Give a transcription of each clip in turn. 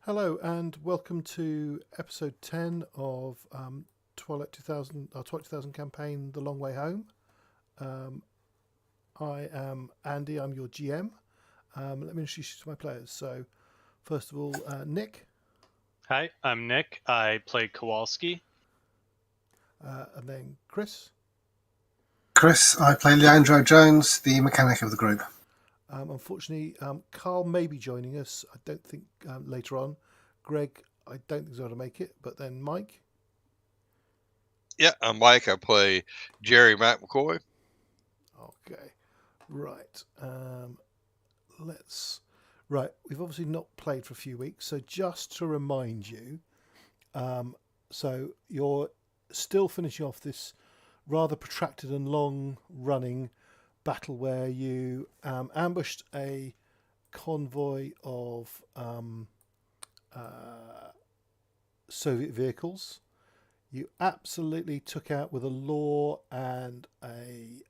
Hello and welcome to episode 10 of Twilight 2000, our Twilight 2000 campaign, The Long Way Home. I am Andy, I'm your GM. Let me introduce you to my players. So, first of all, Nick. Hi, I'm Nick. I play Kowalski. And then Chris. Chris, I play Leandro Jones, the mechanic of the group. Unfortunately, Carl may be joining us. I don't think later on. Gregg, I don't think he's going to make it. But then Mike. Yeah, I'm Mike. I play Jerry McCoy. Okay, right. Right. We've obviously not played for a few weeks, so just to remind you, so you're still finishing off this rather protracted and long-running battle where you ambushed a convoy of Soviet vehicles. You absolutely took out with a law and a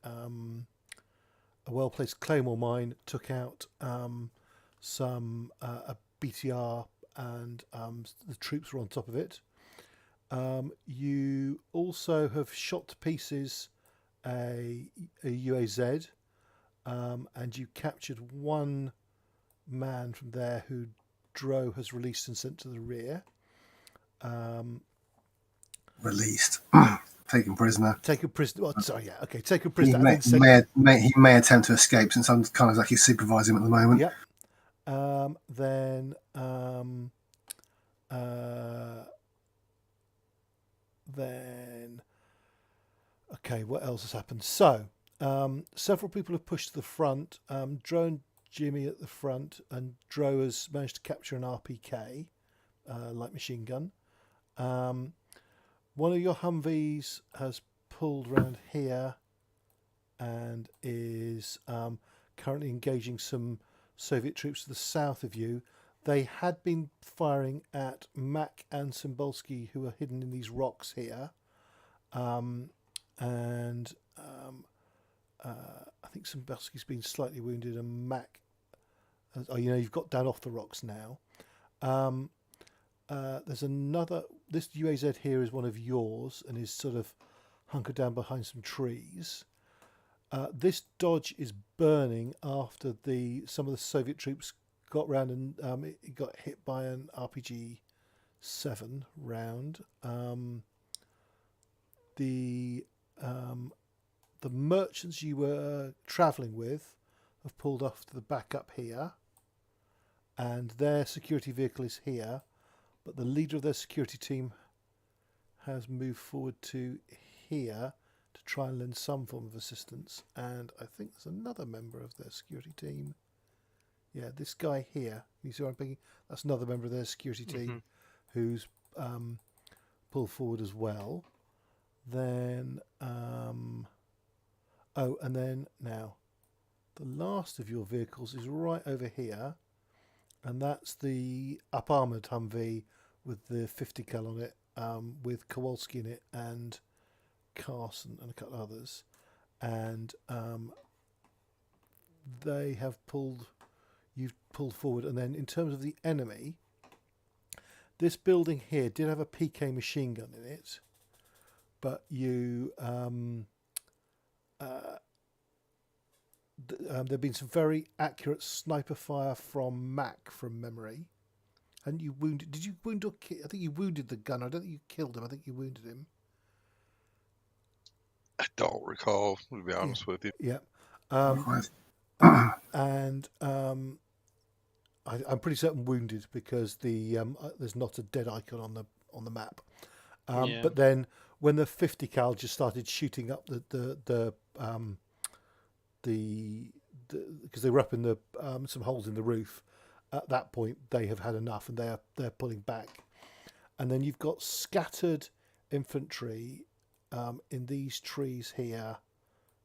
well-placed claymore mine. Took out some a BTR, and the troops were on top of it. You also have shot to pieces a UAZ, and you captured one man from there who Dro has released and sent to the rear. Released. Taken prisoner. Taken prisoner. Oh, sorry, yeah, okay. Taken prisoner. He may attempt to escape since I'm kind of like he's supervising him at the moment. Yep. Then, okay, what else has happened? So, several people have pushed to the front. Dro and Jimmy at the front, and Dro has managed to capture an RPK, light machine gun. One of your Humvees has pulled around here and is currently engaging some Soviet troops to the south of you. They had been firing at Mac and Cymbalski, who are hidden in these rocks here. I think Cymbalski's been slightly wounded, and Mac... you've got down off the rocks now. There's another... This UAZ here is one of yours and is sort of hunkered down behind some trees. This Dodge is burning after some of the Soviet troops got round and it got hit by an RPG-7 round. The merchants you were travelling with have pulled off to the back up here, and their security vehicle is here, but the leader of their security team has moved forward to here to try and lend some form of assistance, and I think there's another member of their security team. Yeah, this guy here, you see what I'm thinking? That's another member of their security team who's pulled forward as well. Then, and then now, the last of your vehicles is right over here, and that's the up-armoured Humvee with the 50 cal on it, with Kowalski in it and Carson and a couple of others. And you've pulled forward. And then in terms of the enemy, this building here did have a PK machine gun in it, but there've been some very accurate sniper fire from Mac from memory. And you wounded... Did you wound or kill? I think you wounded the gunner. I don't think you killed him. I think you wounded him. I don't recall, to be honest with you. Yeah. And I'm pretty certain wounded, because there's not a dead icon on the map. But then when the 50 cal just started shooting up the because they were up in the some holes in the roof. At that point, they have had enough, and they're pulling back. And then you've got scattered infantry in these trees here,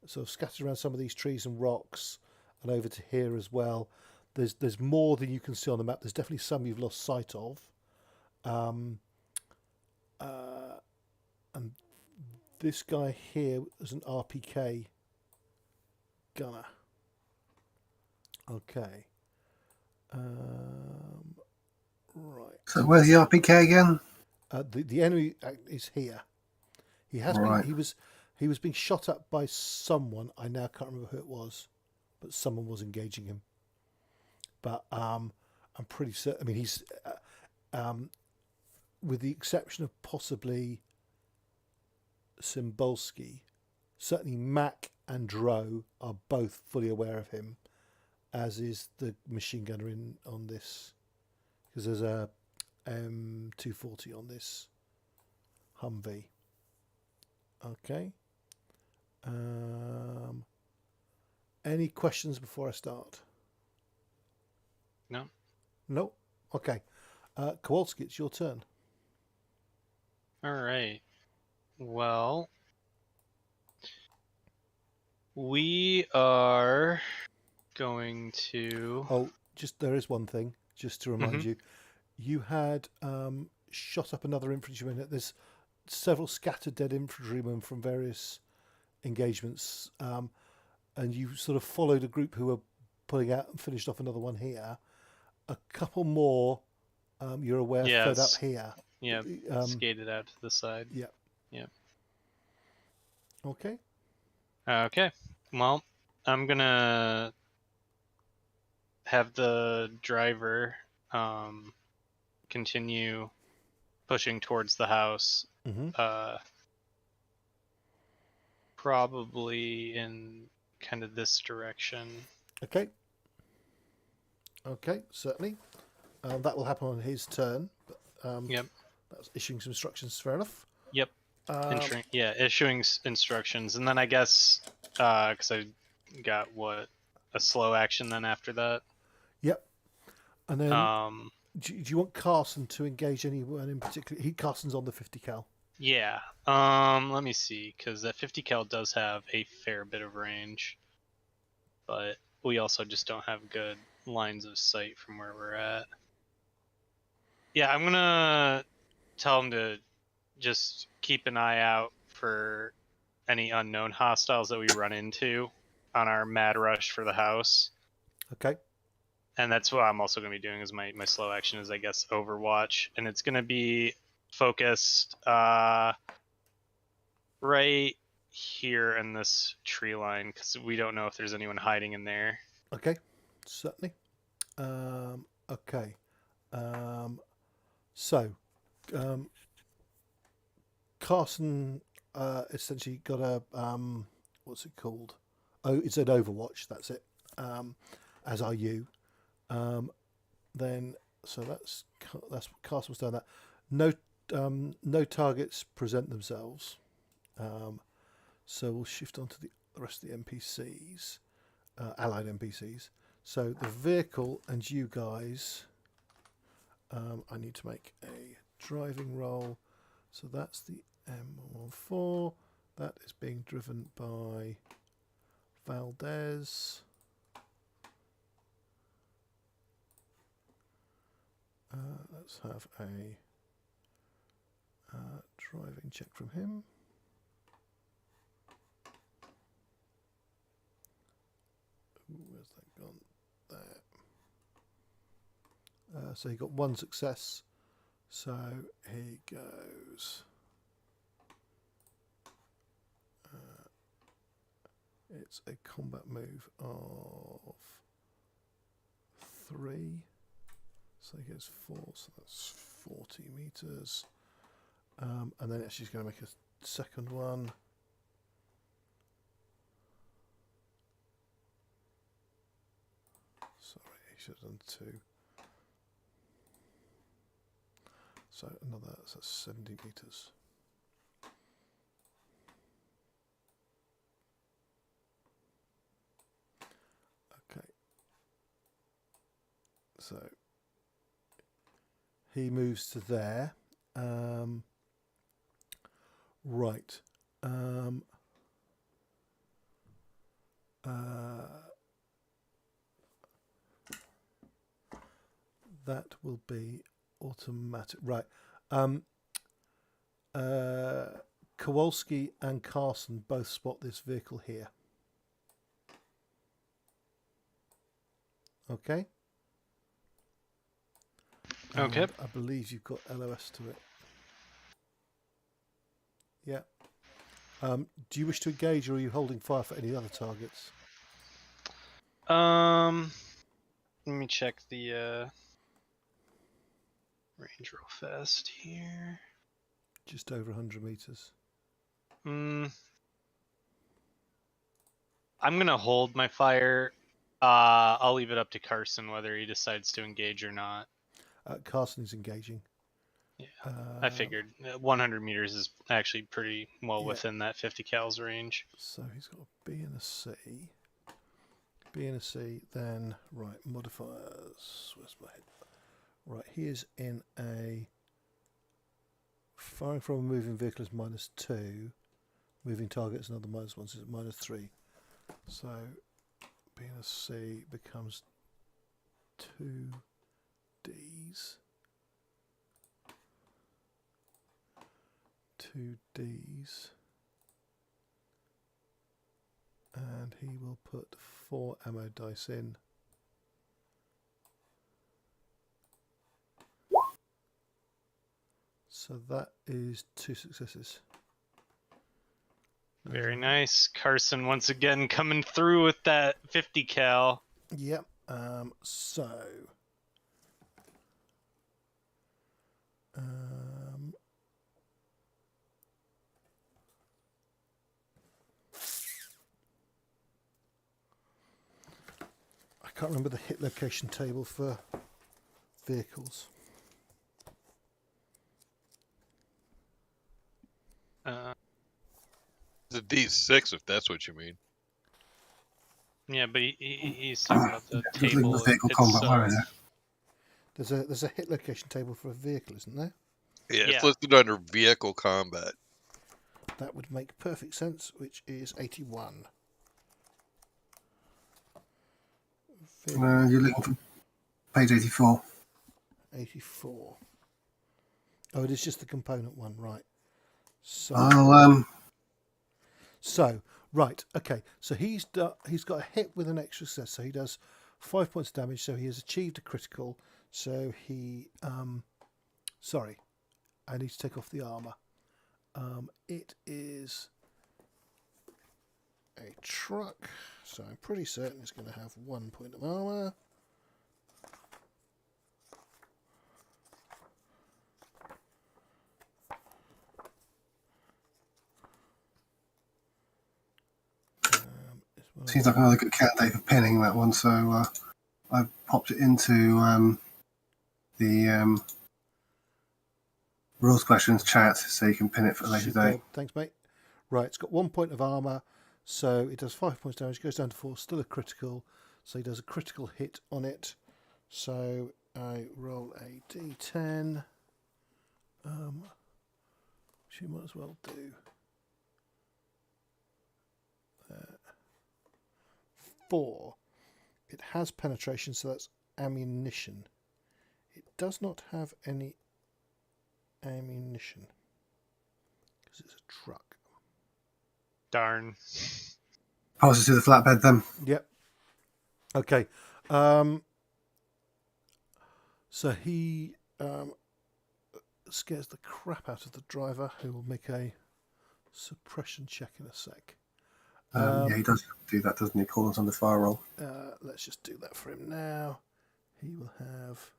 sort of scattered around some of these trees and rocks, and over to here as well. There's more than you can see on the map. There's definitely some you've lost sight of. And this guy here is an RPK gunner. Okay. Right. So where's the RPK again? The enemy is here. He has been. Right. He was being shot at by someone. I now can't remember who it was, but someone was engaging him. But I'm pretty certain. I mean, he's with the exception of possibly Cymbalski, certainly Mac and Dro are both fully aware of him, as is the machine gunner on this, because there's a M240 on this Humvee. Okay. Any questions before I start? No. No. Okay. Kowalski, it's your turn. All right. Well, we are going to. Oh, there is one thing, just to remind you. You had shot up another infantryman. There's several scattered dead infantrymen from various engagements, and you sort of followed a group who were pulling out and finished off another one here. A couple more, you're aware, fed up here. Yeah, skated out to the side. Yeah. Yeah. Okay. Okay. Well, I'm gonna have the driver continue pushing towards the house. Probably in kind of this direction. Okay. Okay, certainly. That will happen on his turn. But, Yep. That's issuing some instructions. Fair enough. Yep. Issuing instructions, and then I guess because I got a slow action then after that. Yep. And then do you want Carson to engage anyone in particular? Carson's on the 50 cal. Yeah. Let me see, because that 50 cal does have a fair bit of range, but we also just don't have good lines of sight from where we're at. Yeah, I'm gonna tell him to just keep an eye out for any unknown hostiles that we run into on our mad rush for the house. Okay. And that's what I'm also going to be doing as my slow action is, I guess, Overwatch. And it's going to be focused right here in this tree line, because we don't know if there's anyone hiding in there. Okay, certainly. Okay. So, Carson essentially got a what's it called? Oh, it's an Overwatch. That's it. As are you. Then so that's what Carson was doing. That no targets present themselves. So we'll shift on to the rest of the NPCs, allied NPCs. So the vehicle and you guys. I need to make a driving roll. So that's the M14. That is being driven by Valdez. Let's have a driving check from him. Ooh, where's that gone? There. So he got one success. So he goes. It's a combat move of 3. So he goes 4. So that's 40 meters. And then actually he's going to make a second one. Sorry, he should have done 2. So another, so that's 70 meters. Okay. So he moves to there. Right. That will be automatic. Right. Kowalski and Carson both spot this vehicle here. Okay. Okay. I believe you've got LOS to it. Yeah. Do you wish to engage, or are you holding fire for any other targets? Let me check the range real fast here. Just over 100 meters. I'm gonna hold my fire. I'll leave it up to Carson whether he decides to engage or not. Carson is engaging. Yeah, I figured 100 meters is actually pretty well Yeah. within that 50 cals range. So he's got a B and a C. B and a C, then, right, modifiers. Where's my head? Right, he is in a... Firing from a moving vehicle is -2. Moving target is another -1, so it's -3. So B and a C becomes 2 Ds. 2 Ds. And he will put 4 ammo dice in. So that is 2 successes. Very nice. Carson once again coming through with that 50 cal. Yep. So I can't remember the hit location table for vehicles. It's a D6 if that's what you mean. Yeah, but he's talking about the Just looking table at vehicle combat, where itself. is it? There's a hit location table for a vehicle, isn't there? Yeah, Yeah. it's listed under vehicle combat. That would make perfect sense, which is 81. You're looking for page 84. 84. Oh, it is just the component one, right? So, right, okay. So he's got a hit with an extra success. So he does 5 points of damage. So he has achieved a critical. So he, sorry, I need to take off the armor. It is a truck, so I'm pretty certain it's going to have 1 point of armor. Seems like another good candidate for pinning, that one. So I popped it into the rules questions chat so you can pin it for a later day. Thanks, mate. Right, it's got 1 point of armor, so it does 5 points damage, goes down to 4, still a critical, so he does a critical hit on it. So I roll a d10, which you might as well do. 4. It has penetration, so that's ammunition. It does not have any ammunition because it's a truck. Darn. Passes to the flatbed then. Yep. Okay. So he scares the crap out of the driver, who will make a suppression check in a sec. Yeah, he does do that, doesn't he? Call us on the fire roll. Let's just do that for him now. He will have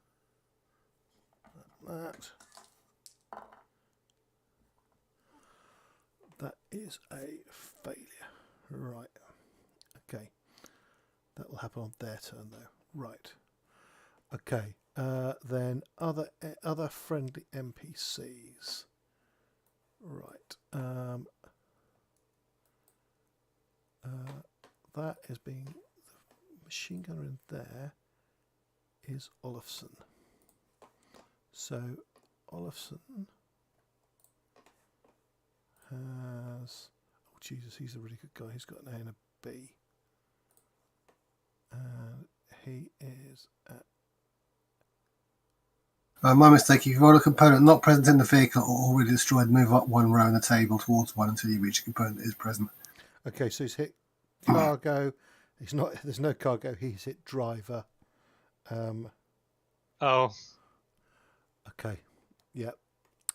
that. That is a failure. Right. Okay. That will happen on their turn, though. Right. Okay. Then other friendly NPCs. Right. That is being the machine gunner in there is Olafsson. So Olafsson has, oh Jesus, he's a really good guy. He's got an A and a B, and he is at. My mistake. If you roll a component not present in the vehicle or already destroyed, move up 1 row in the table towards 1 until you reach a component that is present. Okay, so he's hit cargo. He's not. There's no cargo. He's hit driver. Oh. Okay. Yep.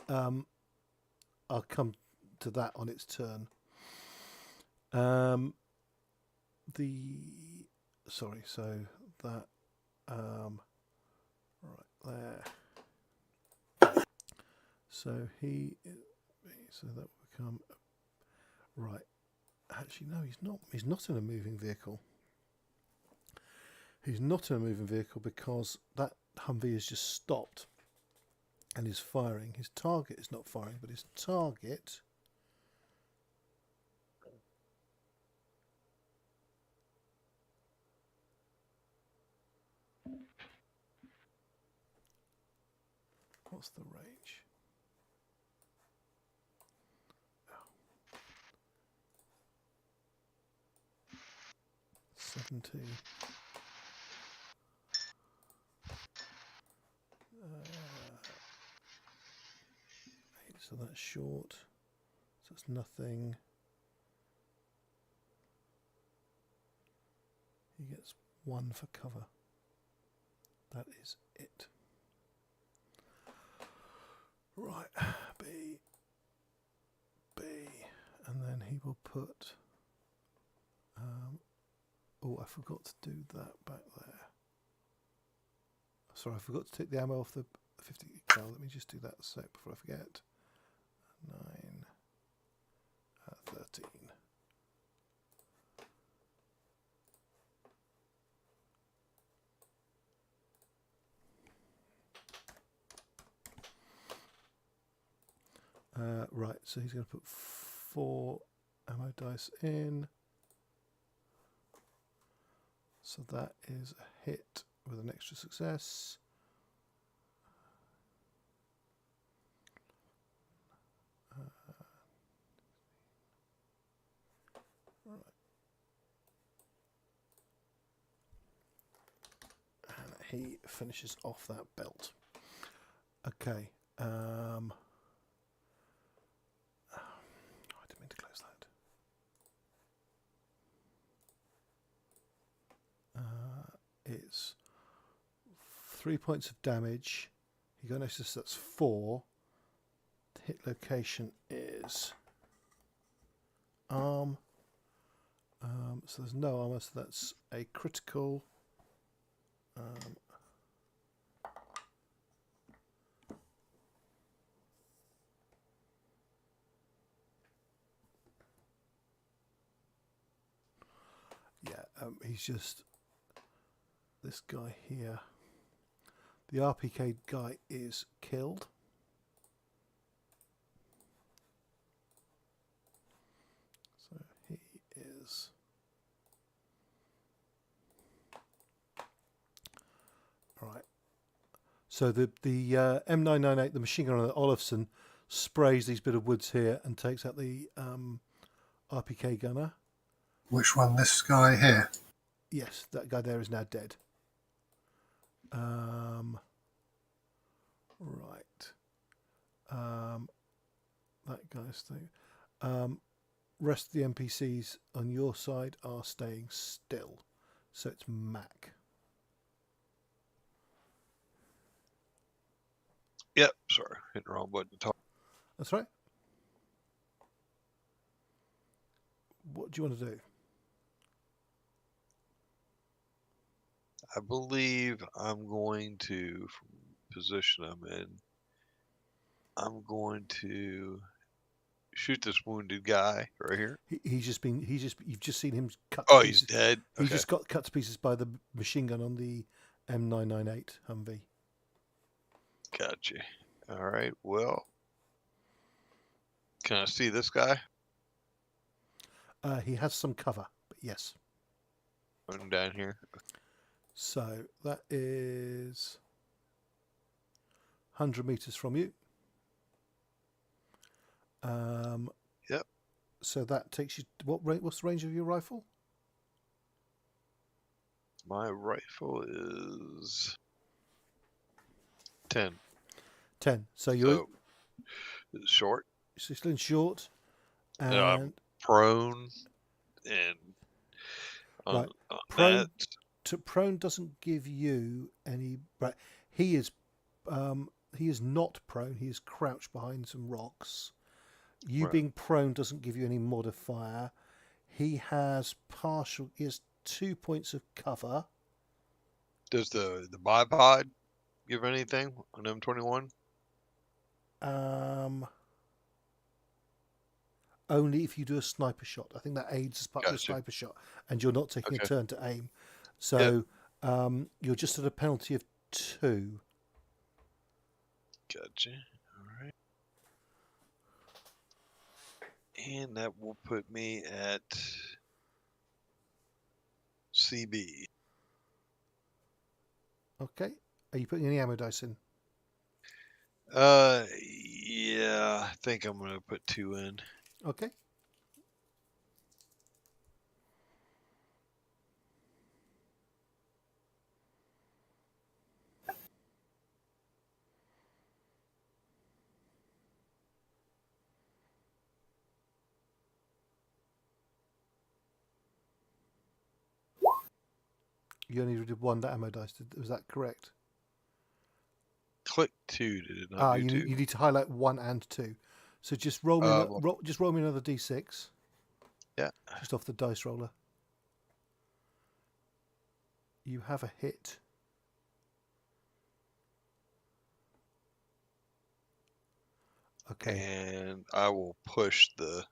I'll come to that on its turn. So that right there. So so that will become right. Actually, no, he's not. He's not in a moving vehicle. He's not in a moving vehicle because that Humvee has just stopped and is firing. His target is not firing, but his target. What's the range? 70. So that's short. So it's nothing. He gets 1 for cover. That is it. Right, B, and then he will put. Oh, I forgot to do that back there. Sorry, I forgot to take the ammo off the 50 cal. Let me just do that a sec before I forget. 9, 13. Right, so he's going to put 4 ammo dice in. So that is a hit with an extra success. Right. And he finishes off that belt. Okay. I didn't mean to close that. It's 3 points of damage. You got notice that's 4. The hit location is arm. So there's no armor, so that's a critical. He's just this guy here. The RPK guy is killed. So he is. Right. So the M998, the machine gun on Olofsson, sprays these bit of woods here and takes out the RPK gunner. Which one? This guy here? Yes, that guy there is now dead. Right. That guy's thing. Rest of the NPCs on your side are staying still. So it's Mac. Yep, sorry, hit the wrong button to talk. That's right. What do you want to do? I believe I'm going to, from the position I'm in, I'm going to shoot this wounded guy right here. You've just seen him cut. Oh, to he's pieces. dead. He Okay. just got cut to pieces by the machine gun on the M998 Humvee. Gotcha. All right. Well, can I see this guy? He has some cover, but yes. I'm down here. So that is 100 meters from you. Yep. So that takes you. What's the range of your rifle? My rifle is 10. 10. So you're It's short. still in short, and I'm prone, and on, Right. on Prone- that, prone doesn't give you any. Right, he is. he is not prone. He is crouched behind some rocks. You Right. being prone doesn't give you any modifier. He has 2 points of cover. Does the bipod give anything on M21? Only if you do a sniper shot. I think that aids as part of the Gotcha. sniper shot, and you're not taking a Okay. turn to aim. So you're just at a penalty of 2. Gotcha. All right. And that will put me at CB. Okay. Are you putting any ammo dice in? Yeah, I think I'm gonna put 2 in. Okay. You only did 1 ammo dice. Was that correct? Click 2. Did it not do You 2? need to highlight 1 and 2. So just roll me, just roll me another d6. Yeah. Just off the dice roller. You have a hit. Okay. And I will push the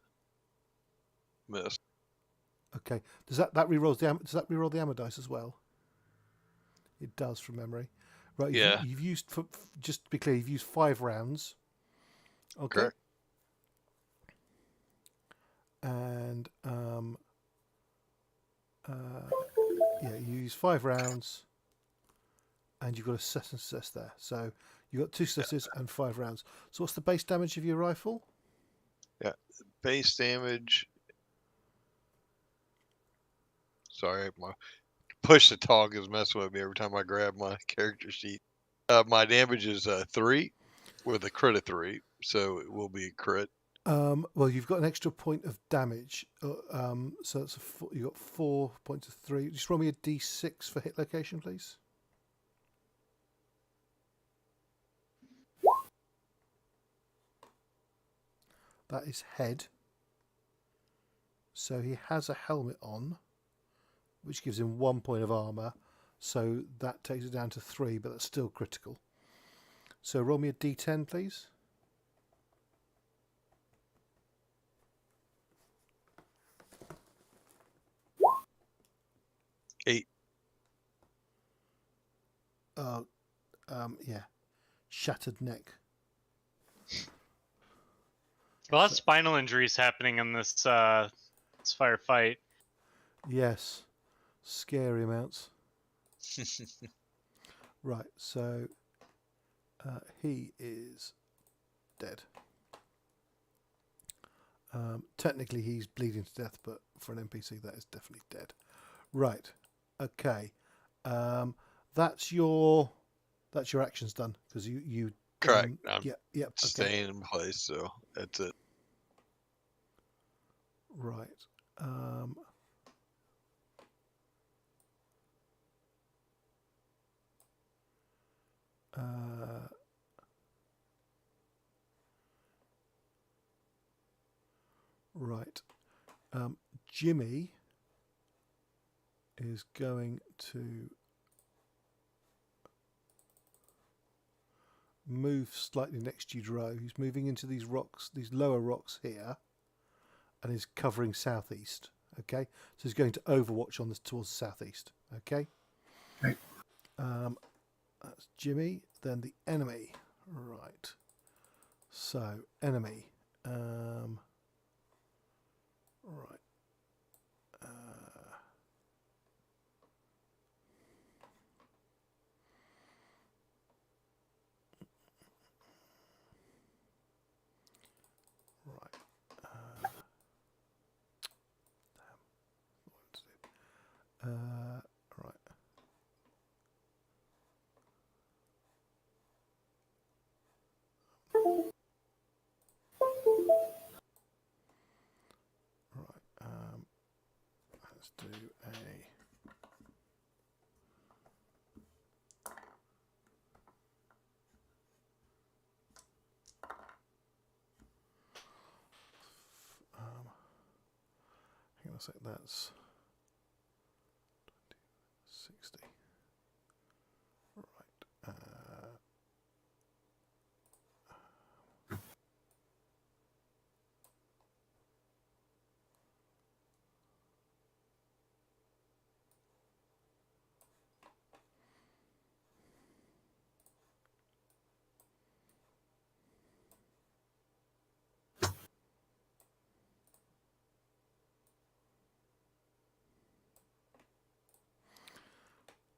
miss. Okay. Does that re-rolls the does that re-roll the ammo dice as well? It does from memory. Right. Yeah. You've used just to be clear, you've used 5 rounds. Okay. Correct. And yeah, you use 5 rounds, and you've got a success there. So you've got 2 successes and 5 rounds. So what's the base damage of your rifle? Yeah. Base damage. Sorry, my push to talk is messing with me every time I grab my character sheet. My damage is 3 with a crit of 3, so it will be a crit. Well, you've got an extra point of damage. So that's you've got 4 points of 3. Just roll me a d6 for hit location, please. That is head. So he has a helmet on, which gives him 1 point of armor. So that takes it down to 3, but that's still critical. So roll me a d10, please. Eight. Yeah. Shattered neck. A lot of spinal injuries happening in this this firefight. Yes. Scary amounts. Right, so he is dead. Technically he's bleeding to death, but for an NPC that is definitely dead. Right. Okay. That's your actions done, because you Correct. I'm yeah, okay. staying in place, so that's it. Right. Right. Jimmy is going to move slightly next to you, Dro. He's moving into these rocks, these lower rocks here, and is covering southeast. Okay, so he's going to overwatch on this towards the southeast. Okay. Okay. That's Jimmy. Then the enemy. Right. So enemy. Right. Right. Let's do a. on a sec. That's 60. Right.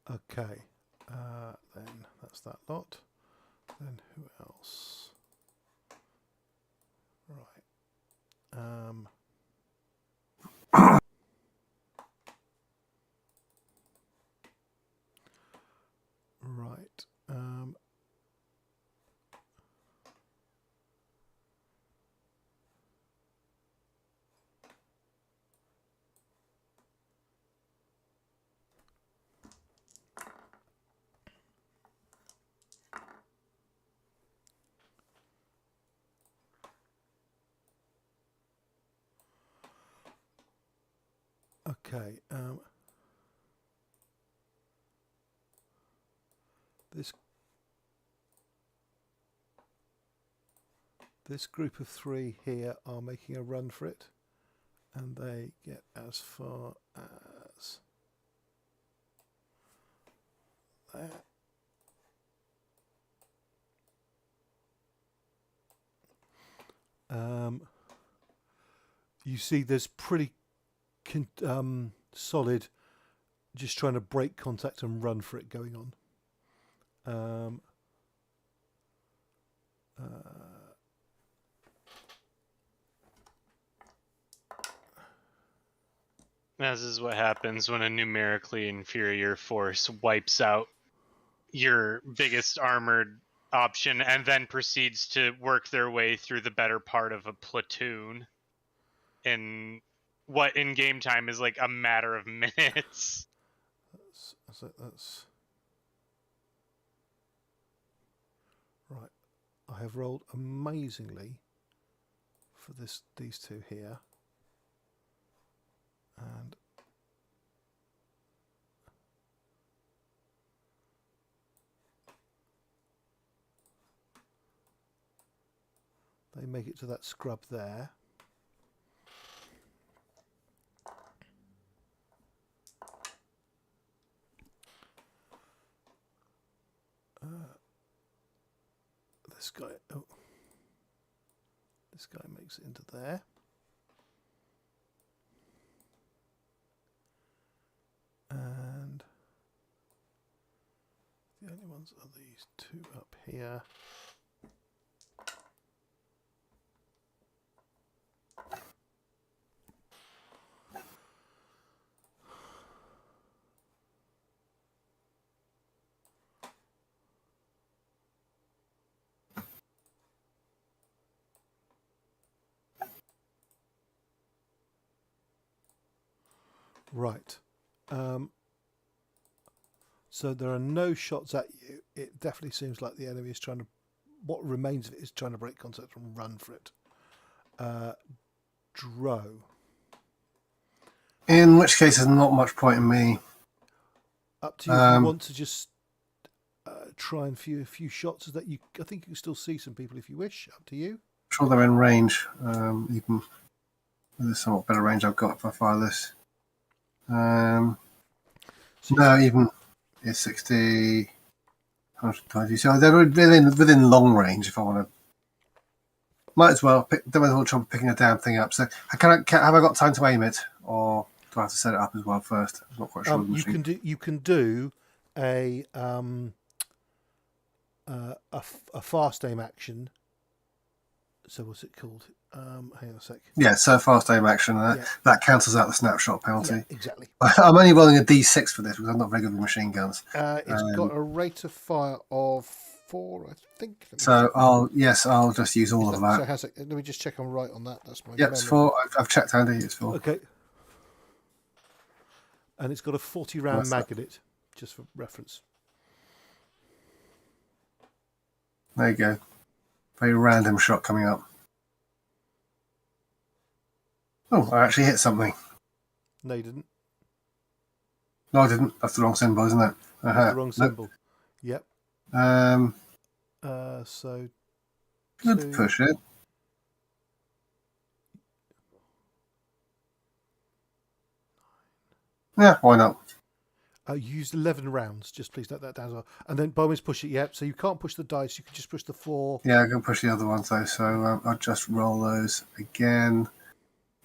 Okay, then that's that lot. Then who else? Right. Right. Okay. This group of 3 here are making a run for it, and they get as far as there. You see there's pretty solid just trying to break contact and run for it going on. As is what happens when a numerically inferior force wipes out your biggest armored option and then proceeds to work their way through the better part of a platoon in what in game time is like a matter of minutes. That's right. I have rolled amazingly for these 2 here, and they make it to that scrub there. This guy makes it into there. And the only ones are these 2 up here. Right. So there are no shots at you. It definitely seems like the enemy is trying to, what remains of it is trying to break contact and run for it. Dro. In which case, there's not much point in me. Up to you if you want to just try and a few shots. That you, I think you can still see some people if you wish. Up to you. I'm sure they're in range. Even with the somewhat better range I've got if I fire this. No, even it's 60, 120. So they're within long range. If I want to, might as well pick. Don't want to try picking a damn thing up. So have I got time to aim it, or do I have to set it up as well first? I'm not quite sure. You can do a fast aim action. So what's it called? Hang on a sec. Yeah, so fast aim action. That cancels out the snapshot penalty. Yeah, exactly. I'm only rolling a D6 for this because I'm not very good with machine guns. It's got a rate of fire of 4, I think. So I'll just use all of that. So let me just check I'm right on that. That's my Yep, it's 4. I've checked, Andy. It's 4. Okay. And it's got a 40 round mag in it, just for reference. There you go. Very random shot coming up. Oh, I actually hit something. No, you didn't. No, I didn't. That's the wrong symbol, isn't it? That's the wrong Nope. symbol. Yep. Um, So good two. push it. Yeah, why not? You used 11 rounds. Just please note that down as well. And then Bowman's push it. Yep. So you can't push the dice. You can just push the 4. Yeah, I can push the other ones though. So I'll just roll those again.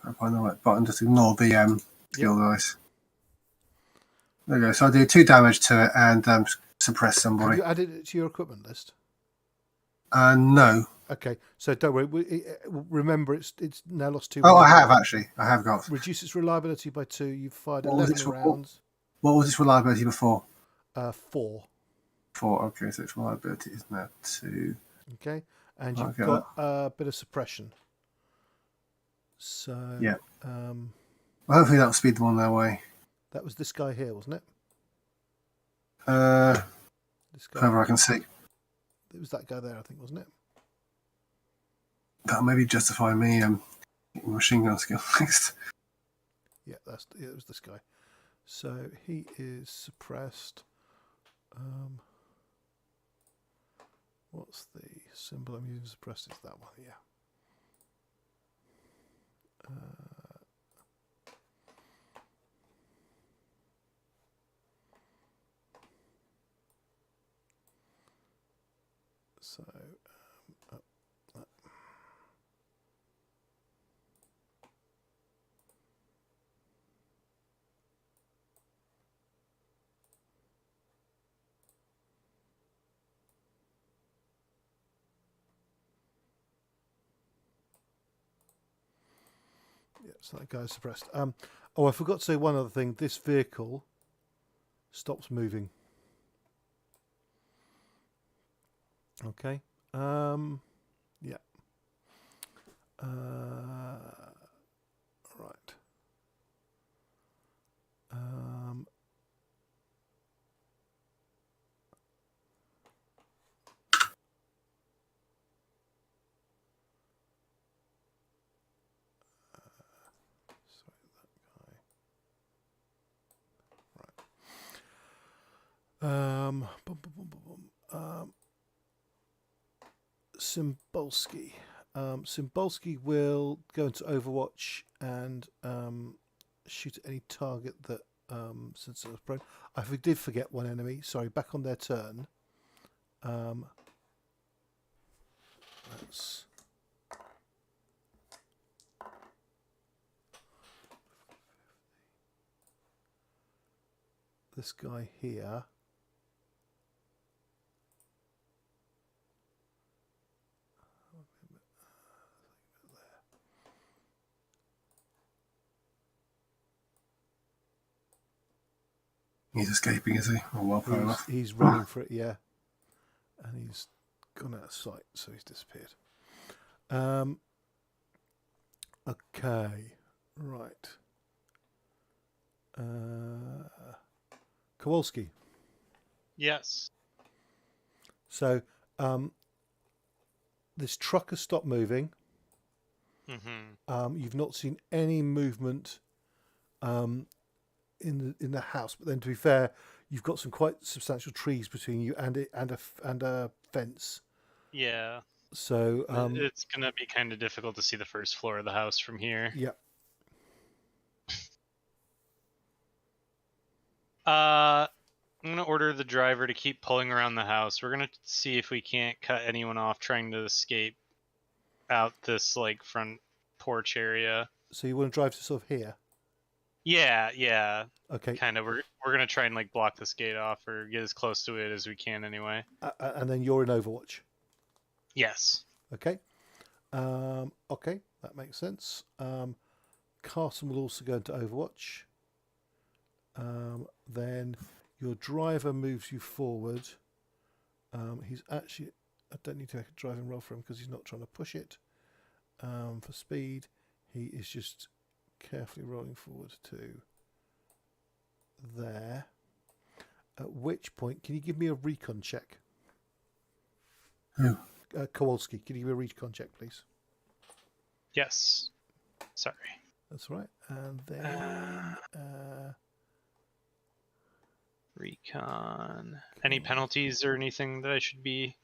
I'll find the right button. Just ignore the skill dice. There we go. So I do 2 damage to it and suppress Have somebody. you added it to your equipment list? No. Okay. So don't worry. Remember, it's now lost 2. Oh, I have actually. I have got. Reduce its reliability by 2. You've fired What was 11 its- what- rounds. What was its reliability before? 4. 4. Okay, so its reliability is now 2. Okay. And you've Okay. got a bit of suppression. So Yeah. Well, hopefully that'll speed them on their way. that was this guy here, wasn't it? Uh, This guy. Whoever I can see. It was that guy there, I think, wasn't it? That'll maybe justify me getting machine gun skill next. Yeah, it was this guy. So he is suppressed. What's the symbol I'm using to suppress? It's that one, yeah. So yeah, so that guy's suppressed. Oh, I forgot to say one other thing. This vehicle stops moving. Okay. Yeah. Right. Sorry, that guy. Right. Cymbalski. Cymbalski will go into Overwatch and shoot at any target that since it was prone. I did forget one enemy. Sorry, back on their turn. That's this guy here. He's escaping, is he? Oh, well, fair enough. He's running for it, yeah. And he's gone out of sight, so he's disappeared. Okay, right. Kowalski. Yes. So this truck has stopped moving. Mm-hmm. You've not seen any movement in the house, but then to be fair, you've got some quite substantial trees between you and a fence. Yeah. So it's gonna be kind of difficult to see the first floor of the house from here. Yeah. I'm gonna order the driver to keep pulling around the house. We're gonna see if we can't cut anyone off trying to escape out this like front porch area. So you want to drive to sort of here? Yeah. Okay. Kind of. We're gonna try and like block this gate off or get as close to it as we can anyway. And then you're in Overwatch. Yes. Okay. Okay, that makes sense. Carson will also go into Overwatch. Then your driver moves you forward. He's actually... I don't need to make a driving roll for him because he's not trying to push it. For speed, he is just carefully rolling forward to there. At which point, can you give me a recon check? Who? Kowalski, can you give me a recon check, please? Yes. Sorry. That's right. And then recon. Any penalties or anything that I should be?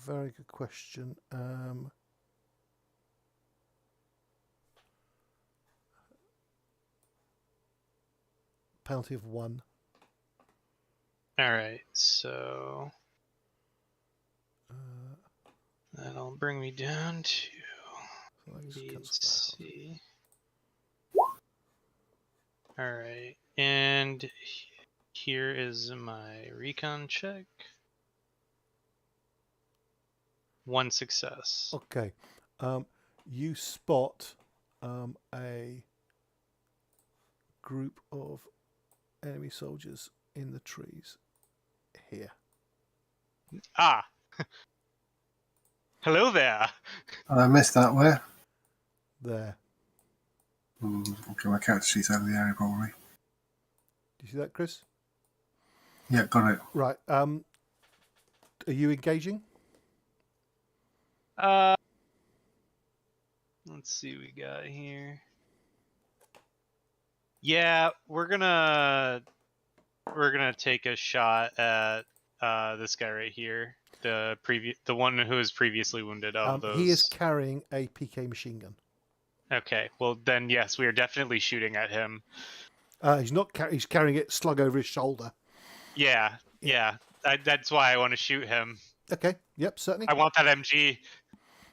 very good question. Penalty of 1. All right, so that'll bring me down to So I just B, cancel that. C. All right, and here is my recon check. 1 success. Okay. You spot a group of enemy soldiers in the trees here. Ah! Hello there! I missed that. Where? There. Okay, my character sheet's out of the area probably. Do you see that, Chris? Yeah, got it. Right. Are you engaging? Let's see what we got here. Yeah, we're gonna take a shot at this guy right here. The one who was previously wounded of those. He is carrying a PK machine gun. Okay, well then yes, we are definitely shooting at him. He's not. He's carrying it slung over his shoulder. Yeah. That's why I want to shoot him. Okay. Yep. Certainly. I want that MG.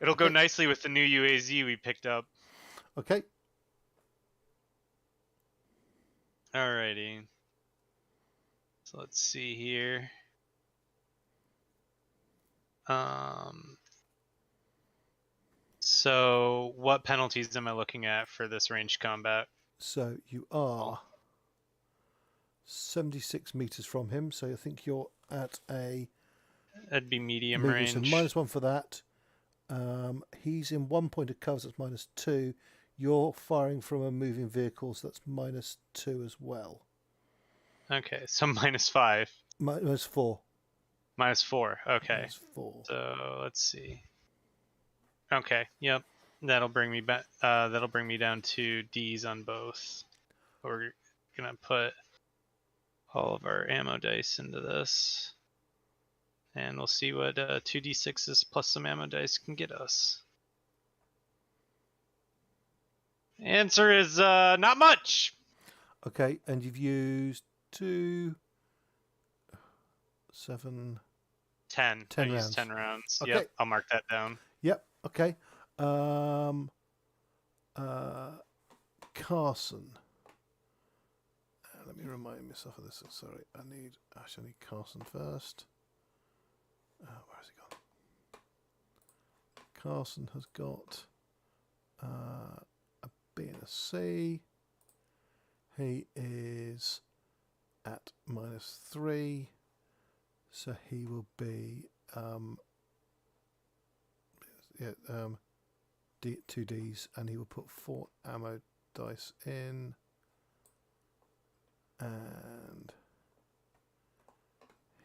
It'll go nicely with the new UAZ we picked up. Okay. Alrighty. So let's see here. So what penalties am I looking at for this ranged combat? So you are 76 meters from him. So I think you're at a. That'd be medium range. So range. -1 for that. He's in 1 point of cover, so that's -2. You're firing from a moving vehicle, so that's -2 as well. Okay, so -5. -4. -4. Okay. -4. So let's see. Okay. Yep. That'll bring me back. That'll bring me down to D's on both. We're gonna put all of our ammo dice into this, and we'll see what 2d6s plus some ammo dice can get us. Answer is not much. Okay, and you've used 2, 7, 10. 10 I rounds. used 10 rounds. Okay. Yep. I'll mark that down. Yep. Okay. Carson. Let me remind myself of this. Sorry, I need Carson first. Where has he gone? Carson has got a B and a C. He is at -3, so he will be 2 Ds, and he will put 4 ammo dice in, and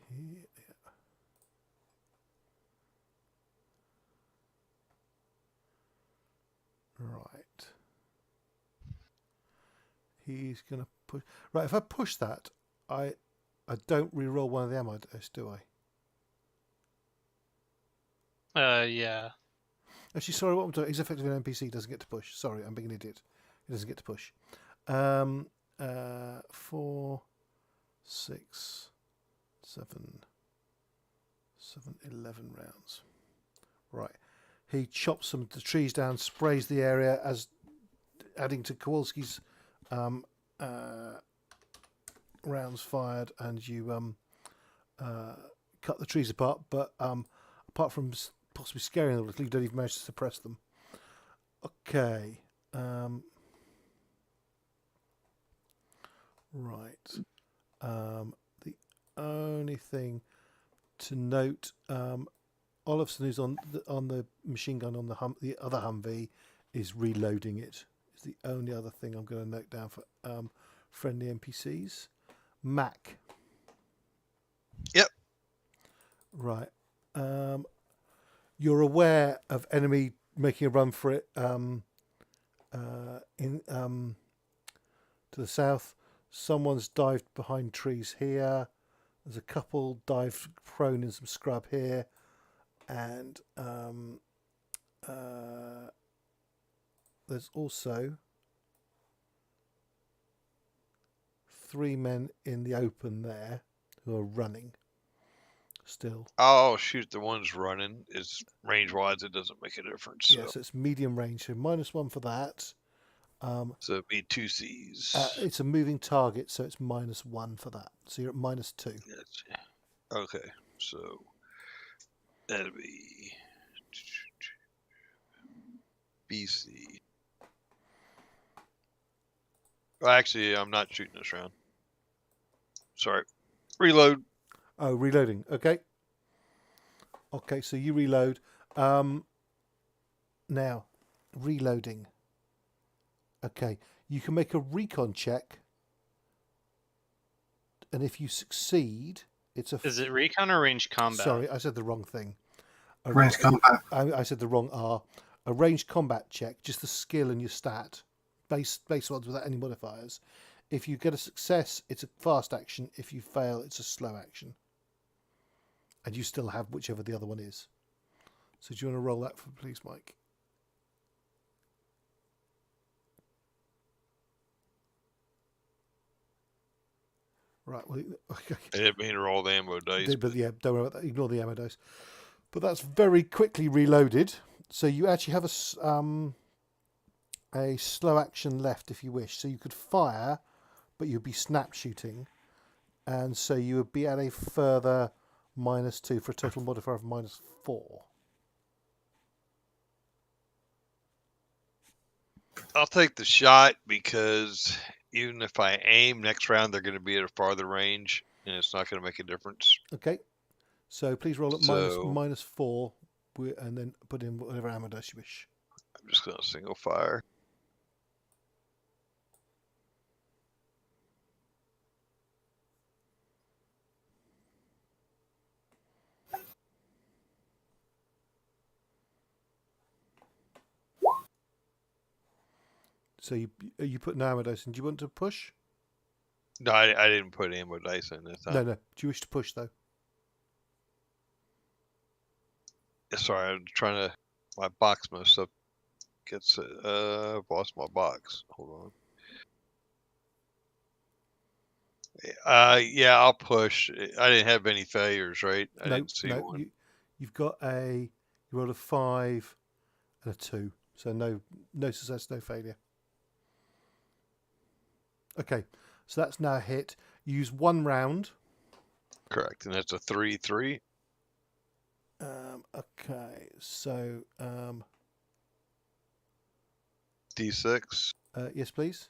he. Right. He's going to push. Right, if I push that, I don't re-roll one of the ammo dice, do I? Yeah. Actually, sorry, what I'm doing, he's effectively an NPC, doesn't get to push. Sorry, I'm being an idiot. He doesn't get to push. 4, 6, 7, 11 rounds. Right. He chops some of the trees down, sprays the area, as adding to Kowalski's rounds fired, and you cut the trees apart. But apart from possibly scaring them a little, you don't even manage to suppress them. Okay. Right. The only thing to note, Olafson, who's on the machine gun on the other Humvee, is reloading it. Is the only other thing I'm going to note down for friendly NPCs. Mac. Yep. Right. You're aware of enemy making a run for it to the south. Someone's dived behind trees here. There's a couple dived prone in some scrub here, and there's also 3 men in the open there who are running still. Oh shoot, the one's running. It's range wise, it doesn't make a difference. So. Yeah, so it's medium range, so -1 for that. So it'd be 2 Cs. It's a moving target, so it's -1 for that. So you're at -2. Gotcha. Okay, so that'd be BC. Well, actually, I'm not shooting this round. Sorry. Reload. Oh, reloading. Okay. Okay, so you reload. Now, reloading. Okay, you can make a recon check, and if you succeed, it's a. Is it recon or range combat? Sorry, I said the wrong thing. Range combat. I said the wrong R. A ranged combat check, just the skill and your stat, base ones without any modifiers. If you get a success, it's a fast action. If you fail, it's a slow action. And you still have whichever the other one is. So do you want to roll that for please, Mike? Right. Well, okay. I didn't mean to roll the ammo dice. But yeah, don't worry about that. Ignore the ammo dice. But that's very quickly reloaded. So you actually have a slow action left if you wish. So you could fire, but you'd be snap shooting, and so you would be at a further -2 for a total modifier of -4. I'll take the shot because even if I aim next round, they're going to be at a farther range, and it's not going to make a difference. Okay. So please roll at So- -4, and then put in whatever ammo dice you wish. I'm just going to single fire. So you put no ammo dice in. Do you want to push? No, I didn't put ammo dice in this time. No. Do you wish to push though? Sorry, I'm trying to. My box messed up. I've lost my box. Hold on. Yeah, I'll push. I didn't have any failures, right? I didn't see one. You've got you rolled a 5 and a 2, so no success, no failure. Okay, so that's now a hit. You use 1 round. Correct, and that's a 3-3. Okay, so D6. yes, please.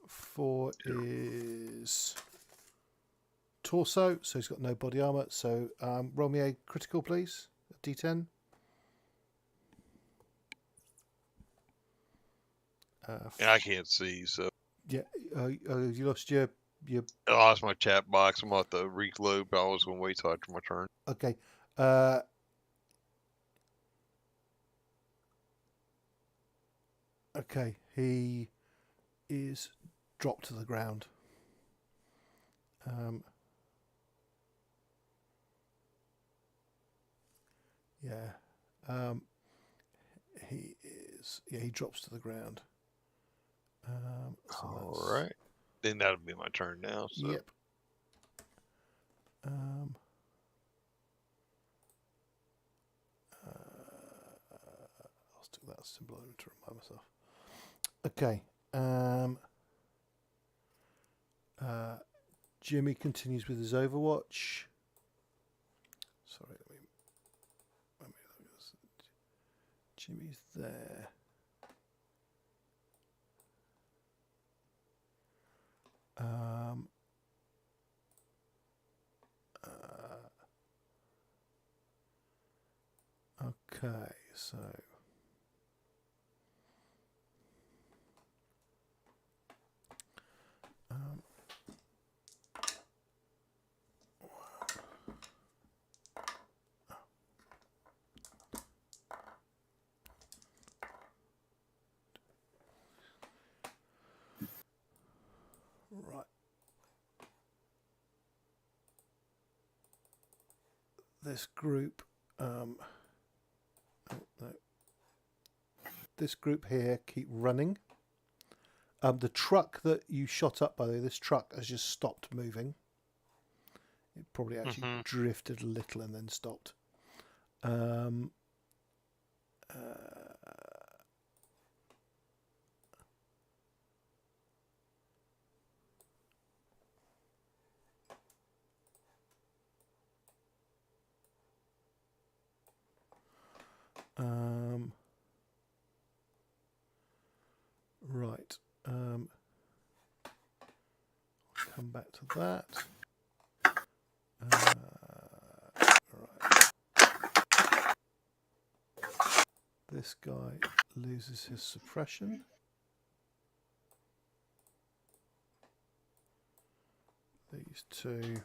Four is torso, so he's got no body armor. So roll me a critical, please. A D10. And I can't see, so Yeah, you lost your. I lost my chat box. I'm about to reload, but I was going to wait till after my turn. Okay. Okay, he is dropped to the ground. He is. Yeah, he drops to the ground. All right. Then that'll be my turn now. So. Yep. I'll stick that symbol in to remind myself. Okay. Jimmy continues with his Overwatch. Sorry, let me Jimmy's there. Okay, so this group. Oh, no. This group here keep running. The truck that you shot up, by the way, this truck has just stopped moving. It probably actually drifted a little and then stopped. Right. I'll come back to that. Right. This guy loses his suppression. These two.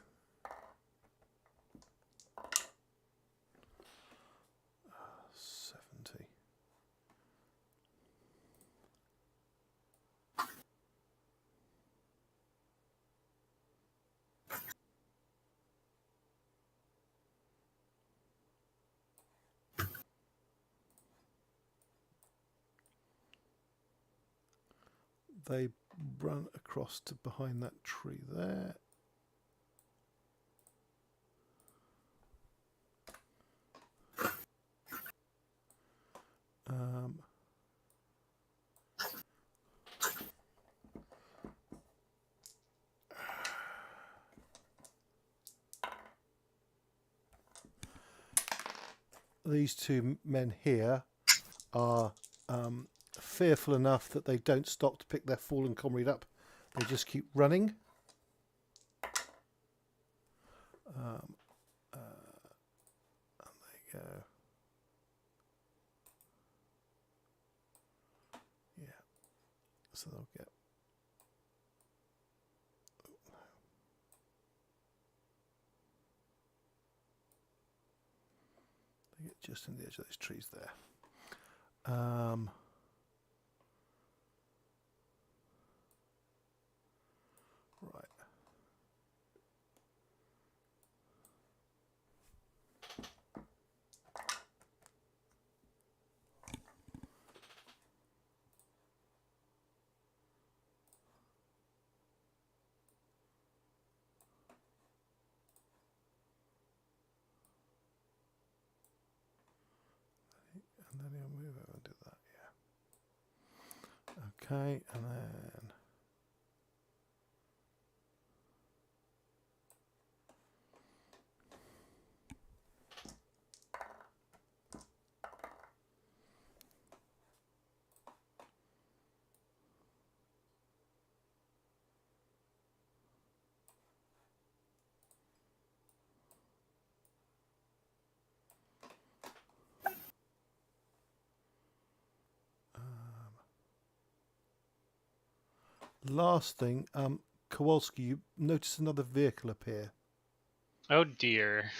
They run across to behind that tree there. These two men here are fearful enough that they don't stop to pick their fallen comrade up. They just keep running. And there you go. Yeah. So they'll get. They get just in the edge of those trees there. Right. And then he'll move over and do that, yeah. Okay, and then last thing, Kowalski, you notice another vehicle appear. Oh dear.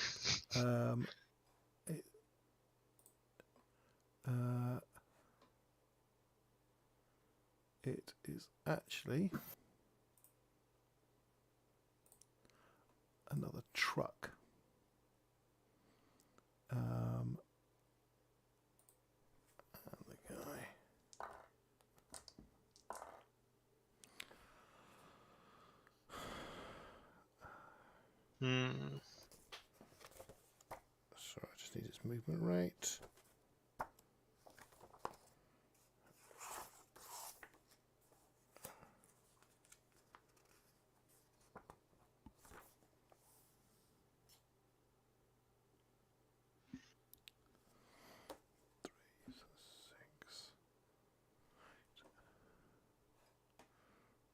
It is actually another truck. And the guy. So I just need its movement rate.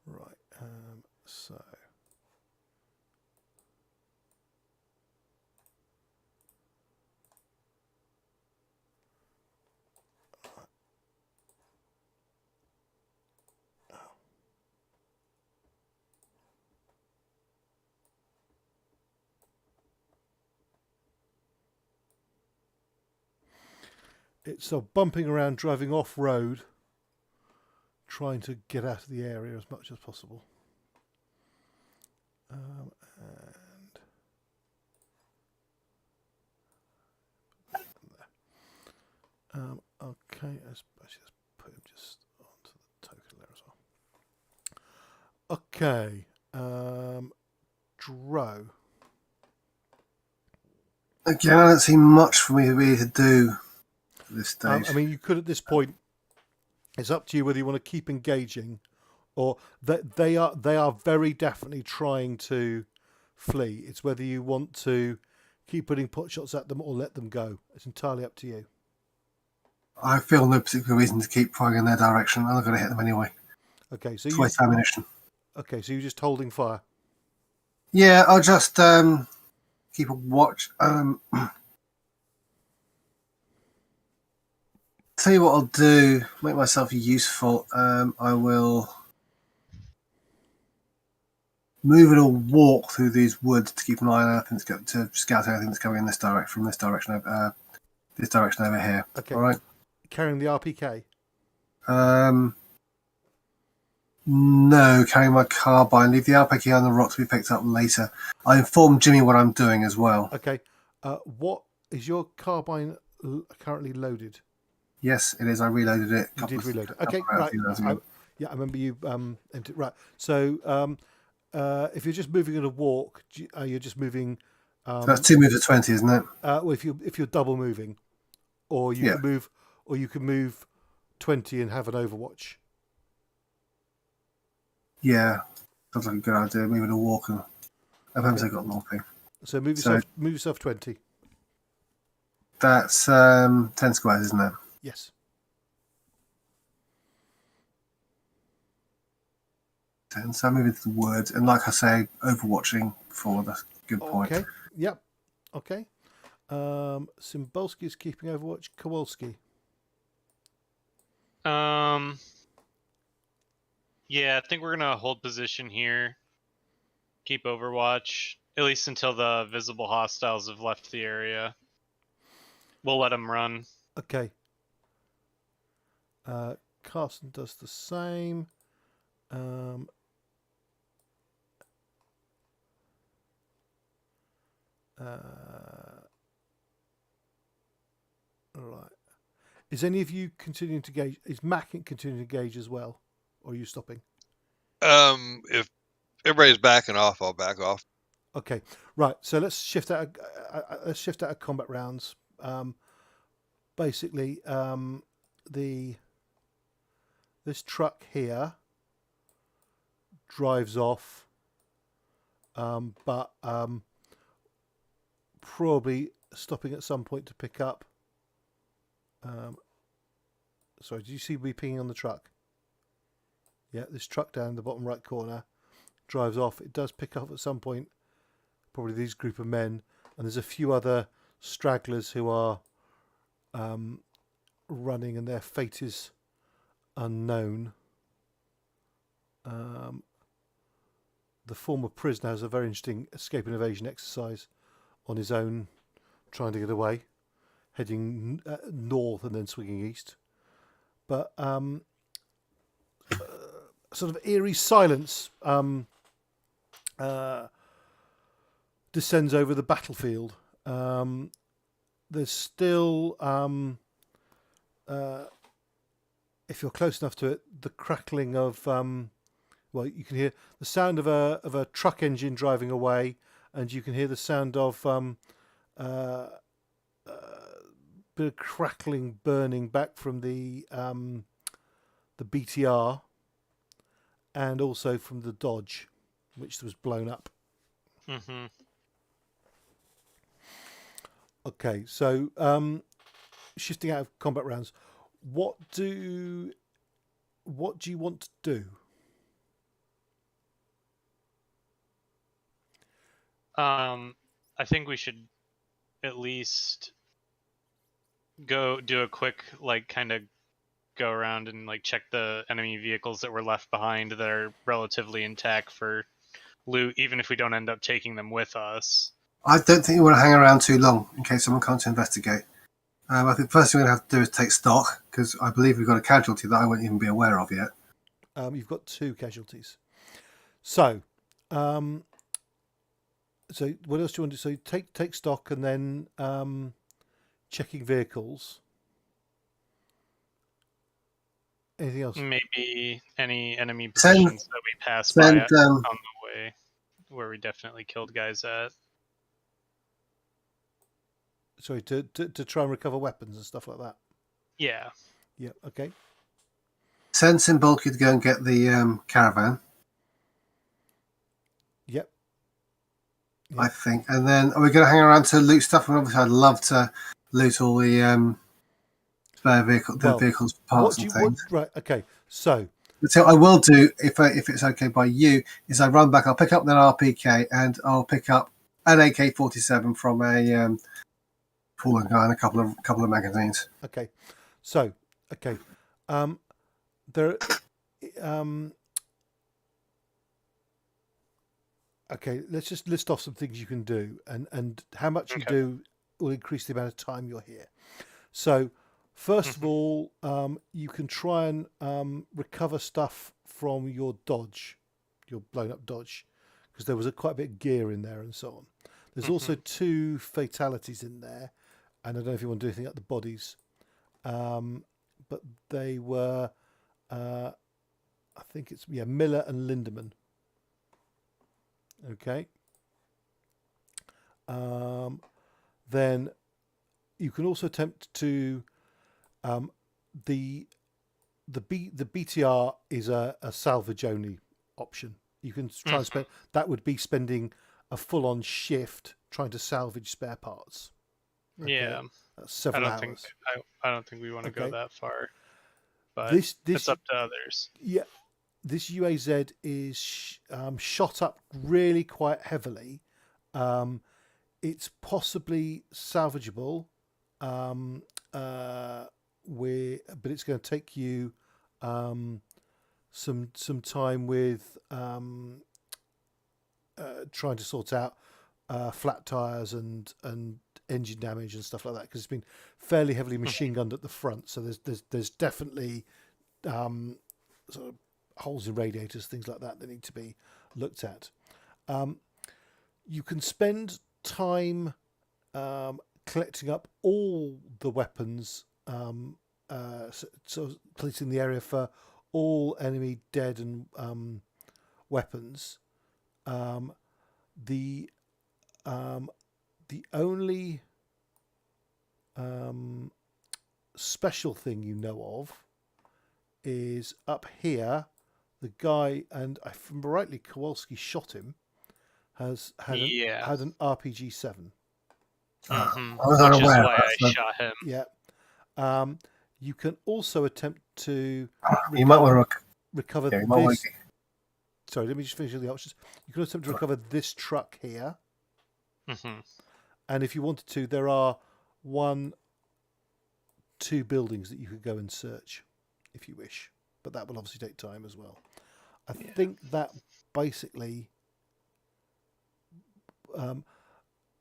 Right, so it's bumping around, driving off road, trying to get out of the area as much as possible. And Okay, let's put him just onto the token there as well. Okay, Dro. Again, I don't see much for me really to do at this stage. I mean, you could at this point. It's up to you whether you want to keep engaging, or that they are very definitely trying to flee. It's whether you want to keep putting pot shots at them or let them go. It's entirely up to you. I feel no particular reason to keep firing in their direction. I'm not going to hit them anyway. Okay, so It's waste ammunition. Okay, so you're just holding fire. Yeah, I'll just keep a watch. Tell you what I'll do. Make myself useful. I will move and I'll walk through these woods to keep an eye on anything to scout anything that's coming in this direction from this direction over here. Okay. All right. Carrying the RPK. No, carrying my carbine. Leave the RPK on the rock to be picked up later. I inform Jimmy what I'm doing as well. Okay. What is your carbine currently loaded? Yes, it is. I reloaded it. You did reload it. Okay, right. I remember you emptied. Right. So if you're just moving in a walk, you're just moving. So that's 2 moves of 20, isn't it? Well, if you're double moving, or you can move 20 and have an overwatch. Yeah, sounds like a good idea. Moving a walk and I've actually got walking. So move yourself 20. That's 10 squares, isn't it? Yes. So I'm moving to the woods, and like I say, overwatching for the good point. Okay. Yep. Okay. Cymbalski is keeping overwatch. Kowalski. Yeah, I think we're gonna hold position here. Keep overwatch, at least until the visible hostiles have left the area. We'll let them run. Okay. Carson does the same. All right. Is any of you continuing to engage? Is Mac continuing to engage as well, or are you stopping? If everybody's backing off, I'll back off. Okay, right. So let's shift out. Let's shift out of combat rounds. Basically, this truck here drives off, but probably stopping at some point to pick up. Sorry, did you see me pinging on the truck? Yeah, this truck down in the bottom right corner drives off. It does pick up at some point, probably these group of men, and there's a few other stragglers who are running, and their fate is unknown. The former prisoner has a very interesting escape and evasion exercise on his own, trying to get away, heading north and then swinging east. But sort of eerie silence descends over the battlefield. There's still, if you're close enough to it, the crackling of, well, you can hear the sound of a truck engine driving away, and you can hear the sound of bit of crackling, burning back from the BTR, and also from the Dodge, which was blown up. Mm-hmm. Okay, so shifting out of combat rounds, what do you want to do? I think we should at least go do a quick, like, kind of go around and, like, check the enemy vehicles that were left behind that are relatively intact for loot, even if we don't end up taking them with us. I don't think you want to hang around too long in case someone comes to investigate. I think the first thing we're going to have to do is take stock, because I believe we've got a casualty that I won't even be aware of yet. You've got 2 casualties. So, so what else do you want to do? So take stock and then checking vehicles. Anything else? Maybe any enemy Send- positions that we pass by Send on the way, where we definitely killed guys at. Sorry, to try and recover weapons and stuff like that. Yeah. Yeah. Okay. send some bulky to go and get the caravan. Yep. I think, and then are we going to hang around to loot stuff? And obviously, I'd love to loot all the spare vehicles, parts, and things. Right. Okay. So So I will do, if it's okay by you, is I run back. I'll pick up that RPK and I'll pick up an AK-47 from a fallen guy and a couple of magazines. okay. So okay. There. Okay. Let's just list off some things you can do, and how much you Okay. do will increase the amount of time you're here. So, first of all, you can try and recover stuff from your Dodge, your blown up Dodge, because there was quite a bit of gear in there and so on. There's also 2 fatalities in there, and I don't know if you want to do anything at the bodies, but they were, I think it's Miller and Lindemann. Okay. Then you can also attempt to the BTR is a salvage only option. You can try and spend that would be spending a full on shift trying to salvage spare parts. Okay? Yeah. That's I several don't hours. I don't think we want to go Okay. that far. But This it's up to others. Yeah, this UAZ is shot up really quite heavily. It's possibly salvageable, but it's going to take you some time with trying to sort out flat tires and engine damage and stuff like that, because it's been fairly heavily machine gunned at the front. So there's definitely sort of holes in radiators, things like that need to be looked at. You can spend time collecting up all the weapons, so policing the area for all enemy dead and weapons. The only special thing you know of is up here. The guy, and if I'm rightly, Kowalski shot him, has had an RPG-7. I was Which is unaware of why that, I so shot him. Yeah. You can also attempt to you might want to recover you might want this. to Sorry, let me just finish the options. You can attempt to recover this truck here, and if you wanted to, there are 1-2 buildings that you could go and search if you wish, but that will obviously take time as well. I think that basically.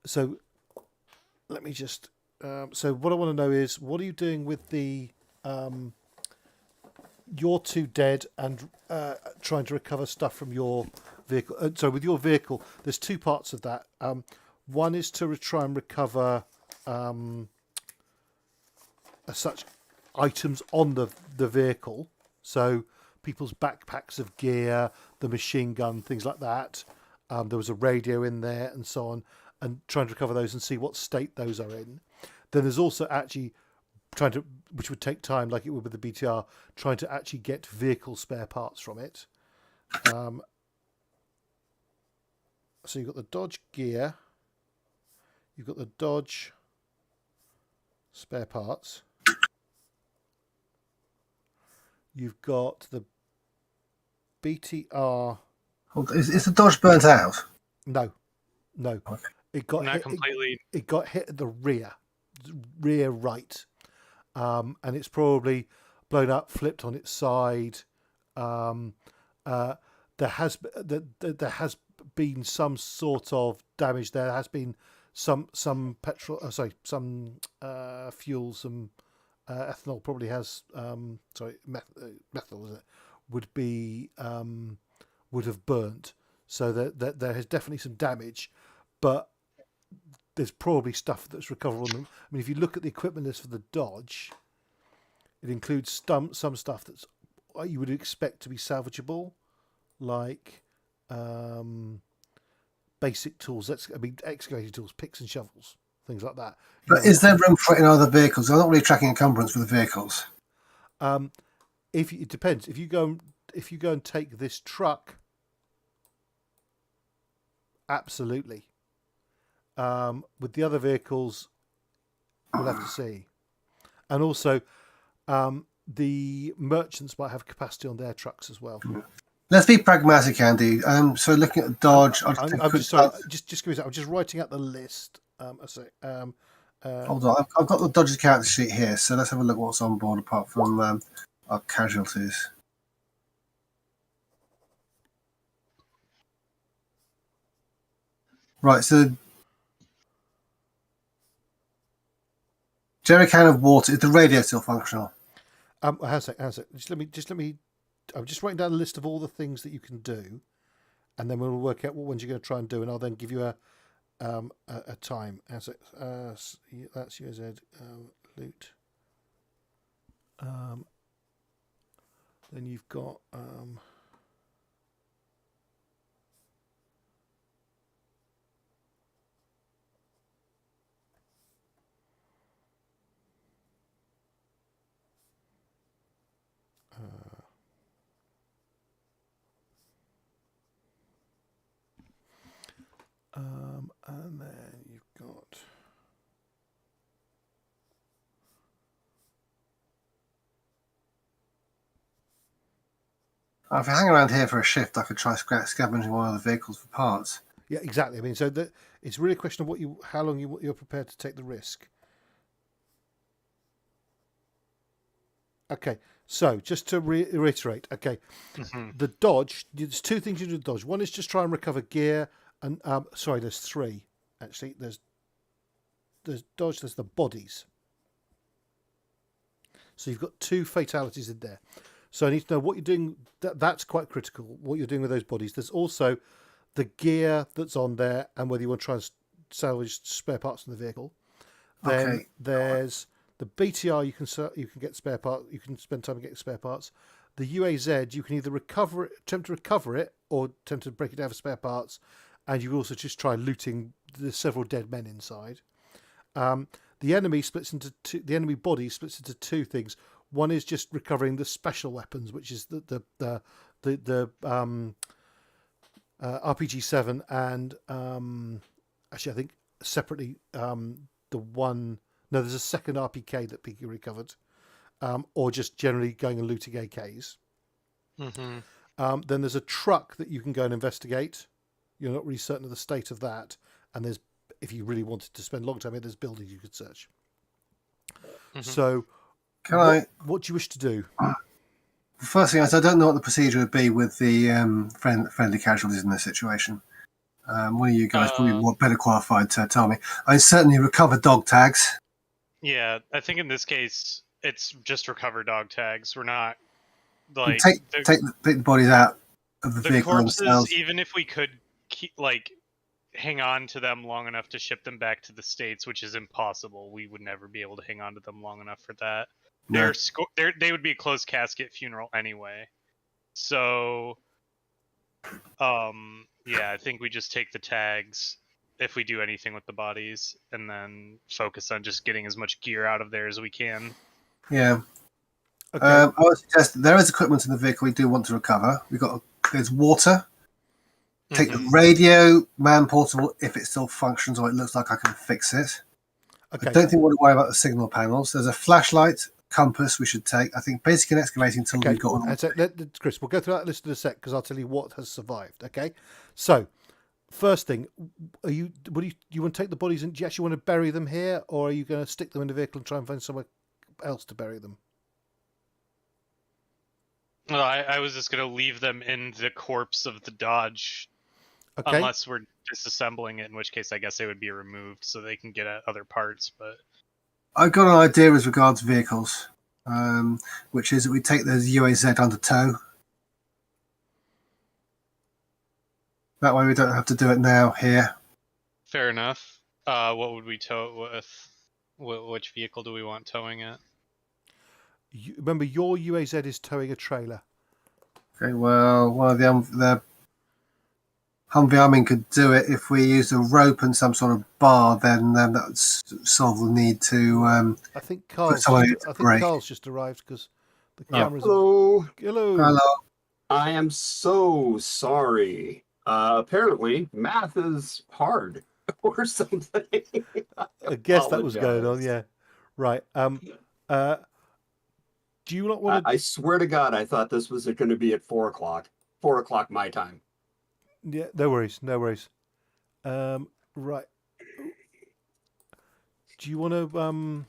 So let me just. So what I want to know is, what are you doing with the your 2 dead and trying to recover stuff from your vehicle? So with your vehicle, there's 2 parts of that. One is to try and recover such items on the vehicle. So people's backpacks of gear, the machine gun, things like that. There was a radio in there and so on, and trying to recover those and see what state those are in. Then there's also actually trying to, which would take time like it would with the BTR, trying to actually get vehicle spare parts from it. So you've got the Dodge gear, you've got the Dodge spare parts, you've got the BTR. Is the Dodge burnt out? No. Okay. It got Not hit, completely. It got hit at the rear right, and it's probably blown up, flipped on its side. There has been some sort of damage. There has been some petrol. Some fuel. Some ethanol probably has. Methyl, is it? Would have burnt. So that there is definitely some damage, but there's probably stuff that's recoverable. I mean, if you look at the equipment list for the Dodge, it includes some stuff that's what you would expect to be salvageable, like basic tools. Excavating tools, picks and shovels, things like that. But is there room for it in other vehicles? I'm not really tracking encumbrance for the vehicles. It depends. If you go and take this truck, absolutely. With the other vehicles, we'll have to see. And also, the merchants might have capacity on their trucks as well. Let's be pragmatic, Andy. So looking at Dodge, I'm just sorry. Just give me a second. I'm just writing out the list. A sec. Hold on, I've got the Dodge character sheet here, so let's have a look what's on board apart from our casualties. Right, so jerry can of water. Is the radio still functional? Hang on a sec. Just let me. I'm just writing down a list of all the things that you can do, and then we'll work out what ones you're going to try and do, and I'll then give you a time. That's UZ loot. Then you've got and then you've got If I hang around here for a shift, I could try scavenging one of the vehicles for parts. yeah, exactly. I mean, so it's really a question of how long you're prepared to take the risk. Okay, so just to reiterate, okay, the Dodge. There's two things you do with Dodge. One is just try and recover gear, and there's three actually. There's Dodge. There's the bodies. So you've got two fatalities in there. So I need to know what you're doing. That's quite critical. What you're doing with those bodies. There's also the gear that's on there, and whether you want to try and salvage spare parts from the vehicle. Then there's the BTR. You can get spare parts. You can spend time getting spare parts. The UAZ. You can either attempt to recover it, or attempt to break it down for spare parts. And you can also just try looting the several dead men inside. The enemy splits into two. The enemy body splits into two things. One is just recovering the special weapons, which is the RPG-7 and actually I think separately the one. No, there's a second RPK that can be recovered, or just generally going and looting AKs. Then there's a truck that you can go and investigate. You're not really certain of the state of that, and there's, if you really wanted to spend a long time here, there's buildings you could search. So. What do you wish to do? The first thing is I don't know what the procedure would be with the friendly casualties in this situation. One of you guys probably more better qualified to tell me. I certainly recover dog tags. Yeah, I think in this case it's just recover dog tags. We're not like take the bodies out of the vehicle corpses. themselves. Even if we could hang on to them long enough to ship them back to the States, which is impossible. We would never be able to hang on to them long enough for that. No. They would be a closed casket funeral anyway. So, yeah, I think we just take the tags if we do anything with the bodies, and then focus on just getting as much gear out of there as we can. Yeah. Okay. I would suggest there is equipment in the vehicle we do want to recover. There's water. Take the radio, man portable, if it still functions or it looks like I can fix it. Okay. I don't think we want to worry about the signal panels. There's a flashlight, compass we should take. I think basic and excavating until we've got one. So, Chris, we'll go through that list in a sec because I'll tell you what has survived. Okay. So, first thing, do you want to take the bodies and do you actually want to bury them here, or are you going to stick them in the vehicle and try and find somewhere else to bury them? Well, I was just going to leave them in the corpse of the Dodge. Okay. Unless we're disassembling it, in which case I guess they would be removed so they can get at other parts. But I've got an idea as regards vehicles, which is that we take the UAZ under tow. That way we don't have to do it now here. fair enough. What would we tow it with? Which vehicle do we want towing it? remember, your UAZ is towing a trailer. Okay, well, one of the Humvee arming could do it if we used a rope and some sort of bar. Then that would solve the need to I think put somebody to break. Carl's just arrived because the Oh. cameras. Hello. Hello. Hello. I am so sorry. Apparently, math is hard or something. I guess that was going on. apologize. Yeah. Right. Do you not want to? I swear to God, I thought this was going to be at 4 o'clock. 4 o'clock my time. Yeah. No worries. No worries. Right. Do you want to?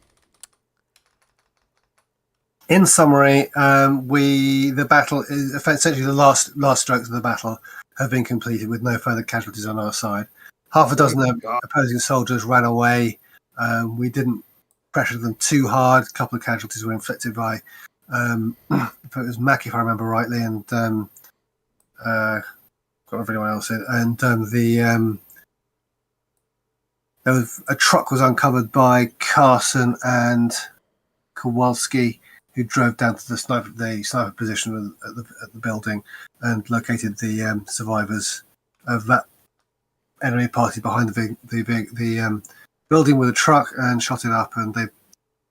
In summary, the battle is essentially the last strokes of the battle have been completed with no further casualties on our side. Half a dozen Thank God. opposing soldiers ran away. We didn't pressure them too hard. A couple of casualties were inflicted by it was Mac, if I remember rightly, and can't remember anyone else. And there was a truck was uncovered by Carson and Kowalski, who drove down to the sniper position at the building and located the survivors of that enemy party behind the building with a truck and shot it up, and they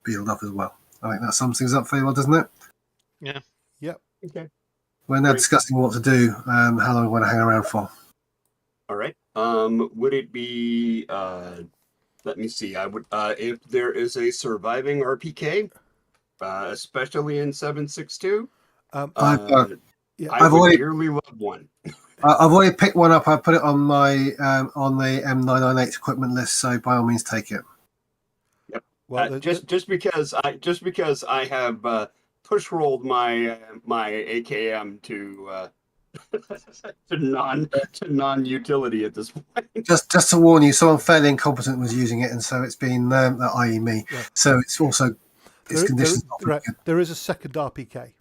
beetled up as well. I think that sums things up very well, doesn't it? Yeah. Yep. Okay. We're now Great. discussing what to do, how long we want to hang around for. All right. Would it be? Let me see. I would. If there is a surviving RPK, especially in 7.62, Yeah. I I've would already- dearly love one. I've already picked one up. I put it on my on the M998 equipment list, so by all means take it. Well, just because I have push rolled my my AKM to non utility at this point. Just to warn you, someone fairly incompetent was using it, and so it's been i.e. me. Yeah. So it's also its conditions. not very good. there is a second RPK.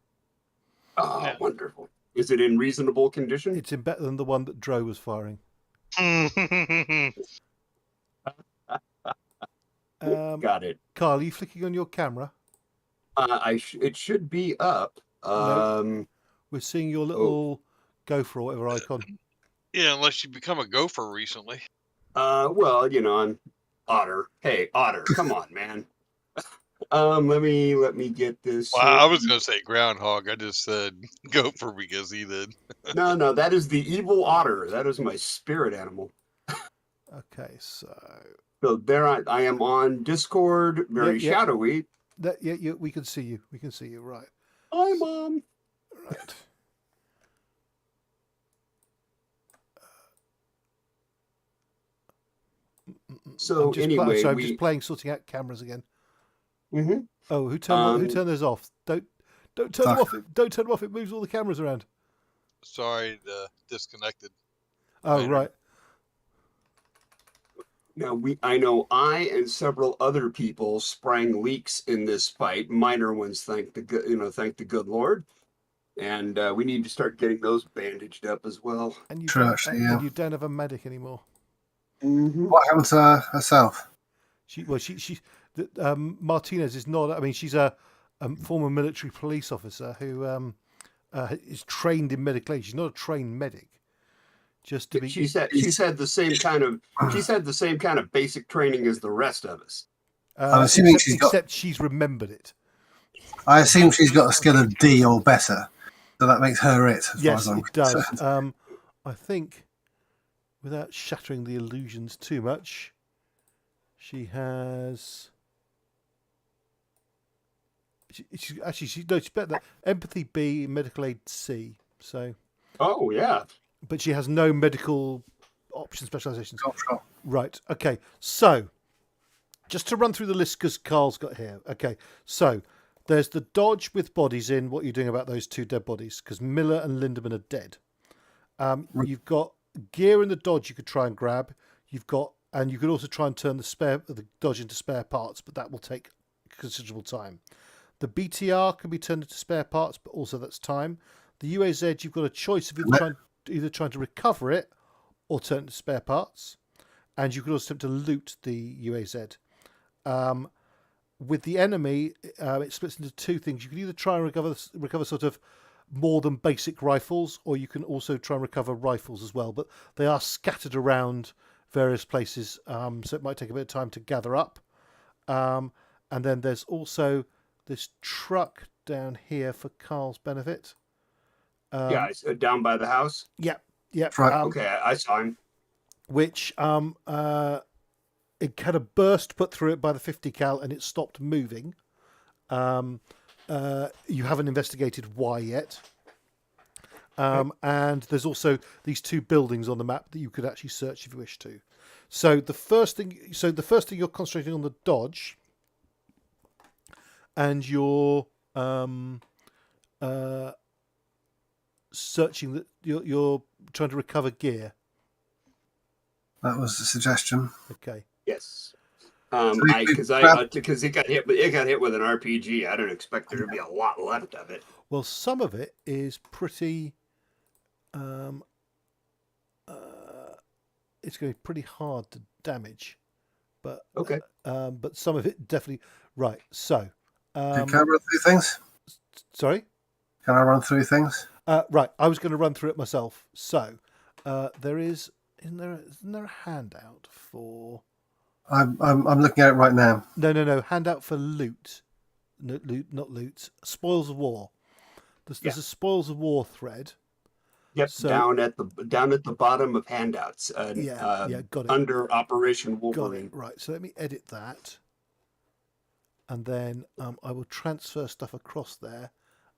Oh, Yeah. wonderful! Is it in reasonable condition? It's in better than the one that Dro was firing. Got it. Carl, are you flicking on your camera? It should be up. No. We're seeing your little gopher or whatever icon. Yeah, unless you become a gopher recently. Well, I'm Otter. Hey, Otter, come on, man. Let me get this. Well, I was going to say groundhog. I just said gopher because he did. No, that is the evil otter. That is my spirit animal. Okay, so there I am on Discord, very Yeah. shadowy. we can see you. We can see you. Right. Hi, Mom. Right. So I'm just anyway, I'm just playing, sorting out cameras again. Mm-hmm. Oh, who turned those off? Don't turn them off. Don't turn them off. It moves all the cameras around. Sorry, disconnected. Oh, Later. right. Now I know I and several other people sprang leaks in this fight, minor ones, thank the good Lord, and we need to start getting those bandaged up as well. And you True, don't, actually, and yeah. you don't have a medic anymore. Mm-hmm. What happened to herself? Martinez is not. I mean, she's a former military police officer who is trained in medical aid. She's not a trained medic. Just to be. She's had the same kind of basic training as the rest of us. I'm assuming except she's remembered it. I assume she's got a skill of D or better, so that makes her it. As Yes, far as I'm it does. concerned. I think, without shattering the illusions too much, she has. She's better than empathy B, medical aid C. So. Oh yeah. But she has no medical option specializations. Sure. Right. Okay. So, just to run through the list because Carl's got here. Okay. So, there's the Dodge with bodies in. What are you doing about those two dead bodies? Because Miller and Lindemann are dead. You've got gear in the Dodge you could try and grab. And you could also try and turn the Dodge into spare parts, but that will take considerable time. The BTR can be turned into spare parts, but also that's time. The UAZ, you've got a choice of either trying to recover it or turn it into spare parts. And you could also attempt to loot the UAZ. with the enemy, it splits into two things. You can either try and recover sort of more than basic rifles, or you can also try and recover rifles as well. But they are scattered around various places, so it might take a bit of time to gather up. And then there's also this truck down here for Carl's benefit. Yeah, it's down by the house. Yep. Right. Okay, I saw him. Which it kind of burst put through it by the 50 cal and it stopped moving. You haven't investigated why yet. And there's also these two buildings on the map that you could actually search if you wish to. So the first thing you're concentrating on the dodge, and you're searching that you're trying to recover gear. That was the suggestion. Okay. Yes. So Because it got hit with an RPG. I don't expect there to be a lot left of it. Well, some of it is pretty. It's going to be pretty hard to damage, but Okay. but some of it definitely right. So, Can I run through things? sorry. Can I run through things? Right, I was going to run through it myself. So, isn't there a handout for? I'm looking at it right now. No. Handout for loot. No, not loot. Spoils of war. There's a spoils of war thread. Yep. So- down at the bottom of handouts. Got it. Under Operation Got Wolverine. it. Right. So let me edit that, and then I will transfer stuff across there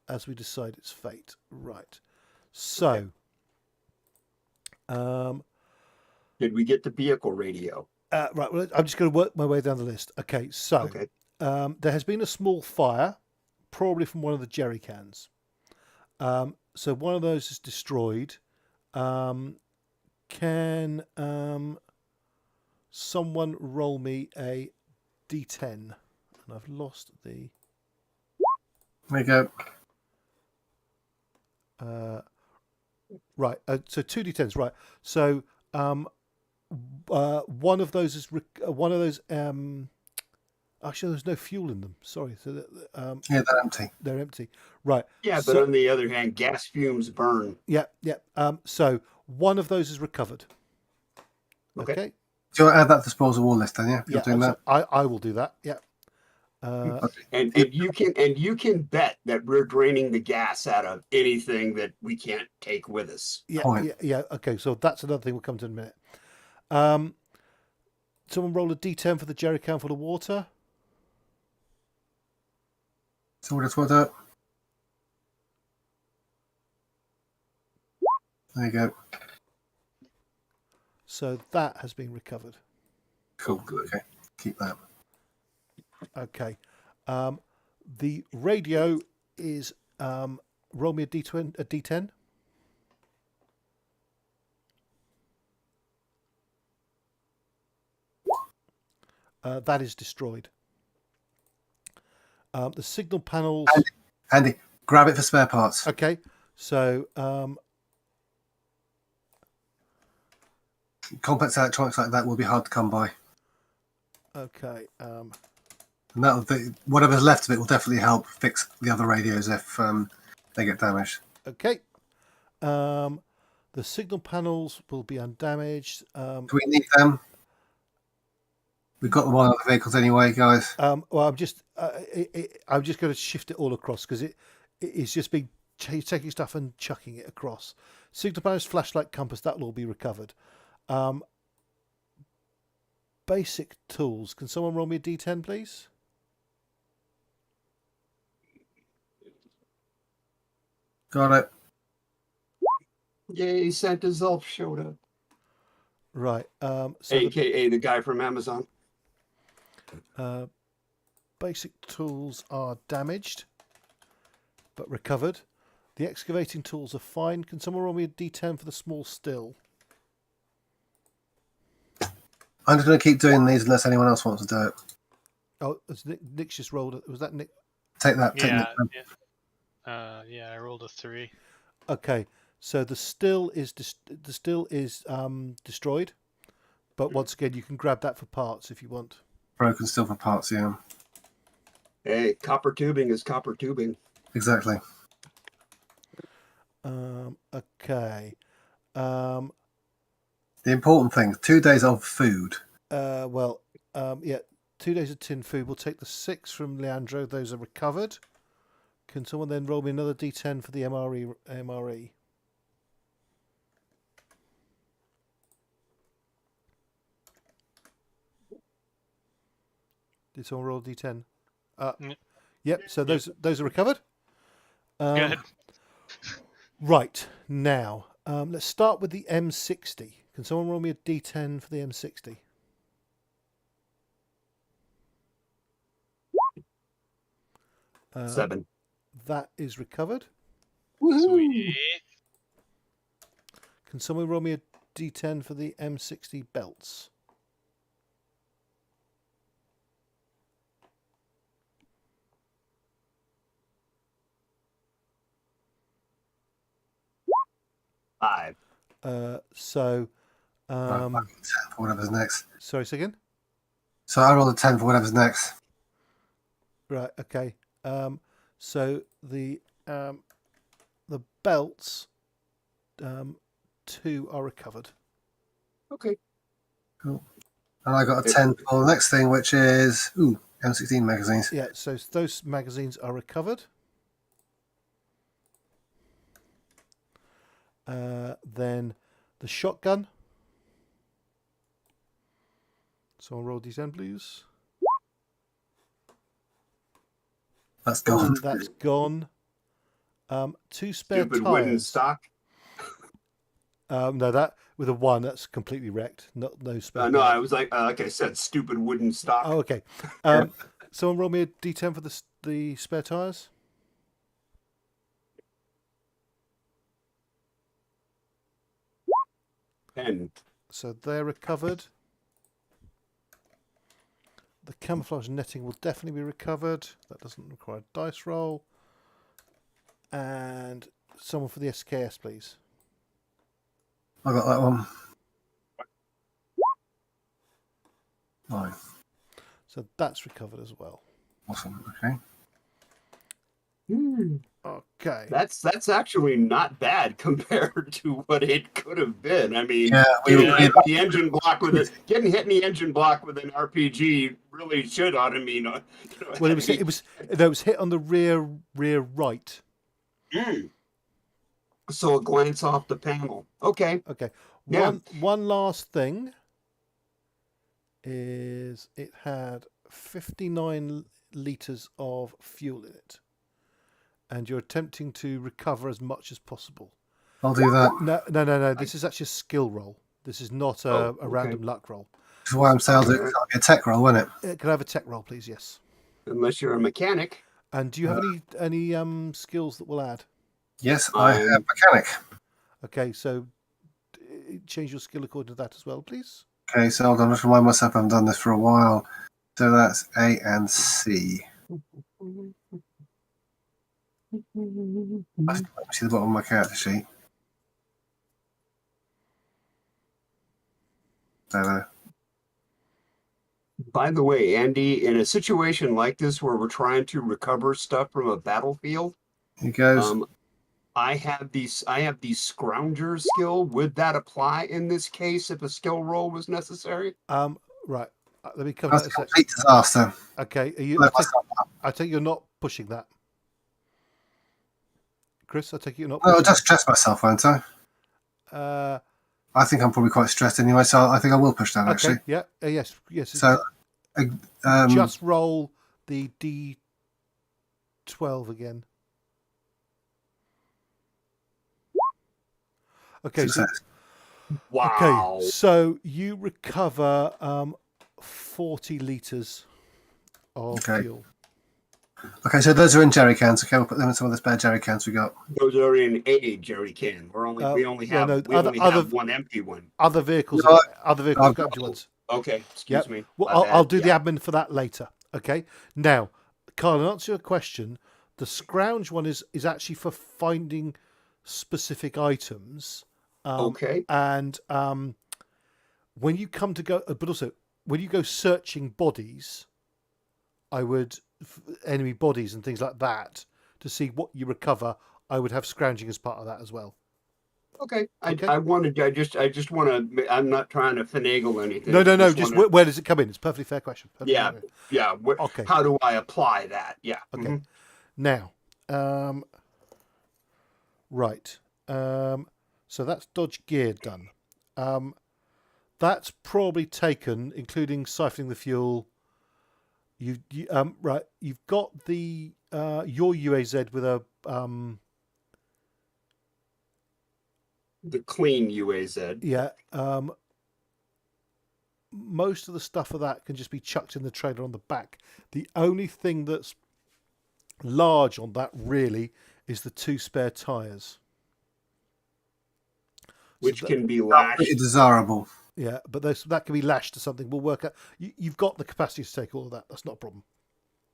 as we decide its fate. Right. So, Did we get the vehicle radio? right. Well, I'm just going to work my way down the list. Okay. So, Okay. there has been a small fire, probably from one of the jerry cans. So one of those is destroyed. Can someone roll me a D10? And I've lost the. There you go. Right. So two D10s. Right. So one of those is one of those. Actually, there's no fuel in them. Sorry. So Yeah, they're empty. they're empty. Right. Yeah, but So- on the other hand, gas fumes burn. Yeah. So one of those is recovered. Okay. Do you want to add that to the spoils of war list then? Yeah, you're doing so that. I will do that. Yeah. And you can bet that we're draining the gas out of anything that we can't take with us. Point. Yeah. Okay, so that's another thing we'll come to in a minute. Someone roll a D10 for the jerry can full of water. So we'll just work out. There you go. So that has been recovered. Cool. Okay. Keep that. Okay. The radio is roll me a D10. That is destroyed. The signal panels. Andy, grab it for spare parts. Okay. So Complex electronics like that will be hard to come by. okay. And whatever's left of it will definitely help fix the other radios if they get damaged. Okay. The signal panels will be undamaged. Do we need them? We've got them on other vehicles anyway, guys. Well, I'm just going to shift it all across because it's just been taking stuff and chucking it across. Signal panels, flashlight, compass, that will all be recovered. Basic tools. Can someone roll me a D10, please? Got it. Yay, Santa's elf showed up. Right. So AKA the guy from Amazon. basic tools are damaged, but recovered. The excavating tools are fine. Can someone roll me a D10 for the small still? I'm just going to keep doing these unless anyone else wants to do it. Oh, Nick's just rolled it. Was that Nick? Take that. Take Yeah, that. yeah, I rolled a 3. Okay, so the still is destroyed, but once again you can grab that for parts if you want. Broken steel for parts, yeah. Hey, copper tubing is copper tubing. Exactly. Okay. The important thing: 2 days of food. Yeah. 2 days of tin food. We'll take the 6 from Leandro. Those are recovered. Can someone then roll me another D10 for the MRE? Did someone roll a D10? Yep. So those are recovered. Good. Right now, let's start with the M60. Can someone roll me a D10 for the M60? Seven. That is recovered. Sweet. Can someone roll me a D10 for the M60 belts? Five. So, Right, 10 for whatever's next. sorry, say again? So I roll a 10 for whatever's next. Right, okay. So the belts, 2 are recovered. Okay. Cool. And I got a 10 for the next thing, which is M16 magazines. Yeah, so those magazines are recovered. Then the shotgun. So I'll roll D10, please. That's gone. That's gone. 2 spare Stupid wooden tires. stock. No, that with a 1, that's completely wrecked. No spare. No, tires. I was like I said, stupid wooden stock. Oh, okay. Someone roll me a D10 for the spare tires. 10. So they're recovered. The camouflage netting will definitely be recovered. That doesn't require a dice roll. And someone for the SKS, please. I got that one. 9. So that's recovered as well. Awesome. Okay. Okay. That's actually not bad compared to what it could have been. I mean, Yeah, getting hit in the engine block with getting hit in the engine block with an RPG really should ought to mean. Well, it was hit on the rear right. So a glance off the panel. Okay. Okay. Yeah. One last thing is it had 59 litres of fuel in it. And you're attempting to recover as much as possible. I'll do that. No. This is actually a skill roll. This is not a random luck roll. This is why I'm saying I'll do a tech roll, won't it? Can I have a tech roll, please? Yes. Unless you're a mechanic. And do you have any skills that will add? Yes, I have mechanic. Okay, so change your skill according to that as well, please. Okay, so hold on, just remind myself I haven't done this for a while. So that's A and C. Let me see the bottom of my character sheet. There. By the way, Andy, in a situation like this where we're trying to recover stuff from a battlefield, Here goes. I have the scrounger skill. Would that apply in this case if a skill roll was necessary? Right. Let me come That's back a a sec. complete disaster. Okay. I take you're not pushing that. Chris, I take you're not No, I'll pushing just stress myself, won't I? that. I think I'm probably quite stressed anyway, so I think I will push that, actually. Okay. Yeah. Yes. So, just roll the D12 again. Okay. success. Wow. Okay. So you recover 40 litres of fuel. Okay, so those are in jerry cans. Okay, we'll put them in some of the spare jerry cans we got. Those are in a jerry can. We only have one empty one. Other vehicles, No, got empty ones. Okay, excuse me. Well, I'll do the admin for that later. Okay. Now, Carl, in answer to your question, the scrounge one is actually for finding specific items. Okay. And when you come to go, but also when you go searching bodies, I would enemy bodies and things like that to see what you recover, I would have scrounging as part of that as well. Okay. Okay. I just want to. I'm not trying to finagle anything. No. Just wanna- Where does it come in? It's a perfectly fair question. Perfectly Yeah. fair. Yeah. Okay. How do I apply that? Yeah. Okay. mhm. Now, right. So that's dodge gear done. That's probably taken, including siphoning the fuel. Right. You've got the your UAZ with a The clean UAZ. yeah. Most of the stuff of that can just be chucked in the trailer on the back. The only thing that's large on that really is the 2 spare tyres. Which that- can be Pretty lashed. Oh, desirable. Yeah, but that can be lashed to something. We'll work out. You've got the capacity to take all of that. That's not a problem.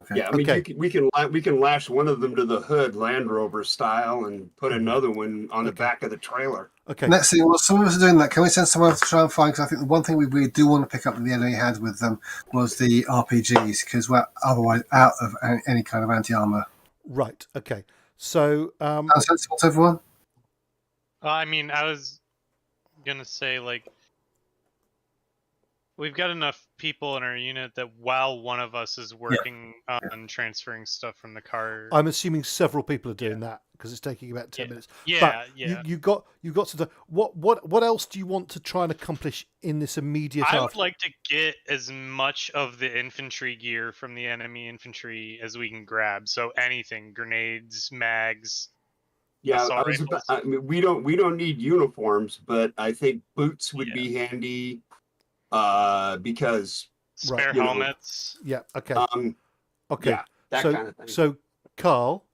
Okay. Yeah, I mean, Okay. we can lash one of them to the hood, Land Rover style, and put another one on the Okay. back of the trailer. Okay. Let's see. Well, some of us are doing that. Can we send someone else to try and find? Because I think the one thing we really do want to pick up that the enemy had with them was the RPGs, because we're otherwise out of any kind of anti-armor. Right. Okay. So Sounds sensible to everyone? I mean, I was gonna say, like, we've got enough people in our unit that while one of us is working on transferring stuff from the car. I'm assuming several people are doing that because it's taking about 10 Yeah. minutes. Yeah, But yeah. you got to do, what else do you want to try and accomplish in this immediate? I would like to get as much of the infantry gear from the enemy infantry as we can grab. So anything, grenades, mags. Yeah, Assault rifles. I mean, we don't need uniforms, but I think boots would Yeah. be handy. Because Spare you know, helmets. Yeah. Okay. okay, yeah, that so kind of thing. so Carl,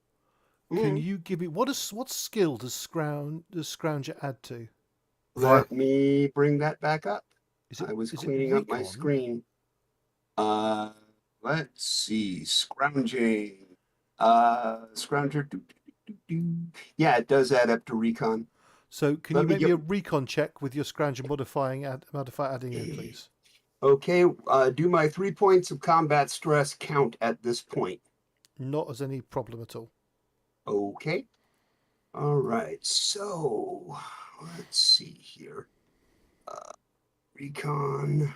can Mhm. you give me what skill does Scrounger add to? Let me bring that back up. I was is it cleaning up my recon? screen. Let's see, scrounging. Scrounger. Yeah, it does add up to recon. So can Let you me make me get- a recon check with your Scrounger modifier adding in, please? Okay, do my 3 points of combat stress count at this point? Not as any problem at all. Okay. All right. So let's see here. Recon.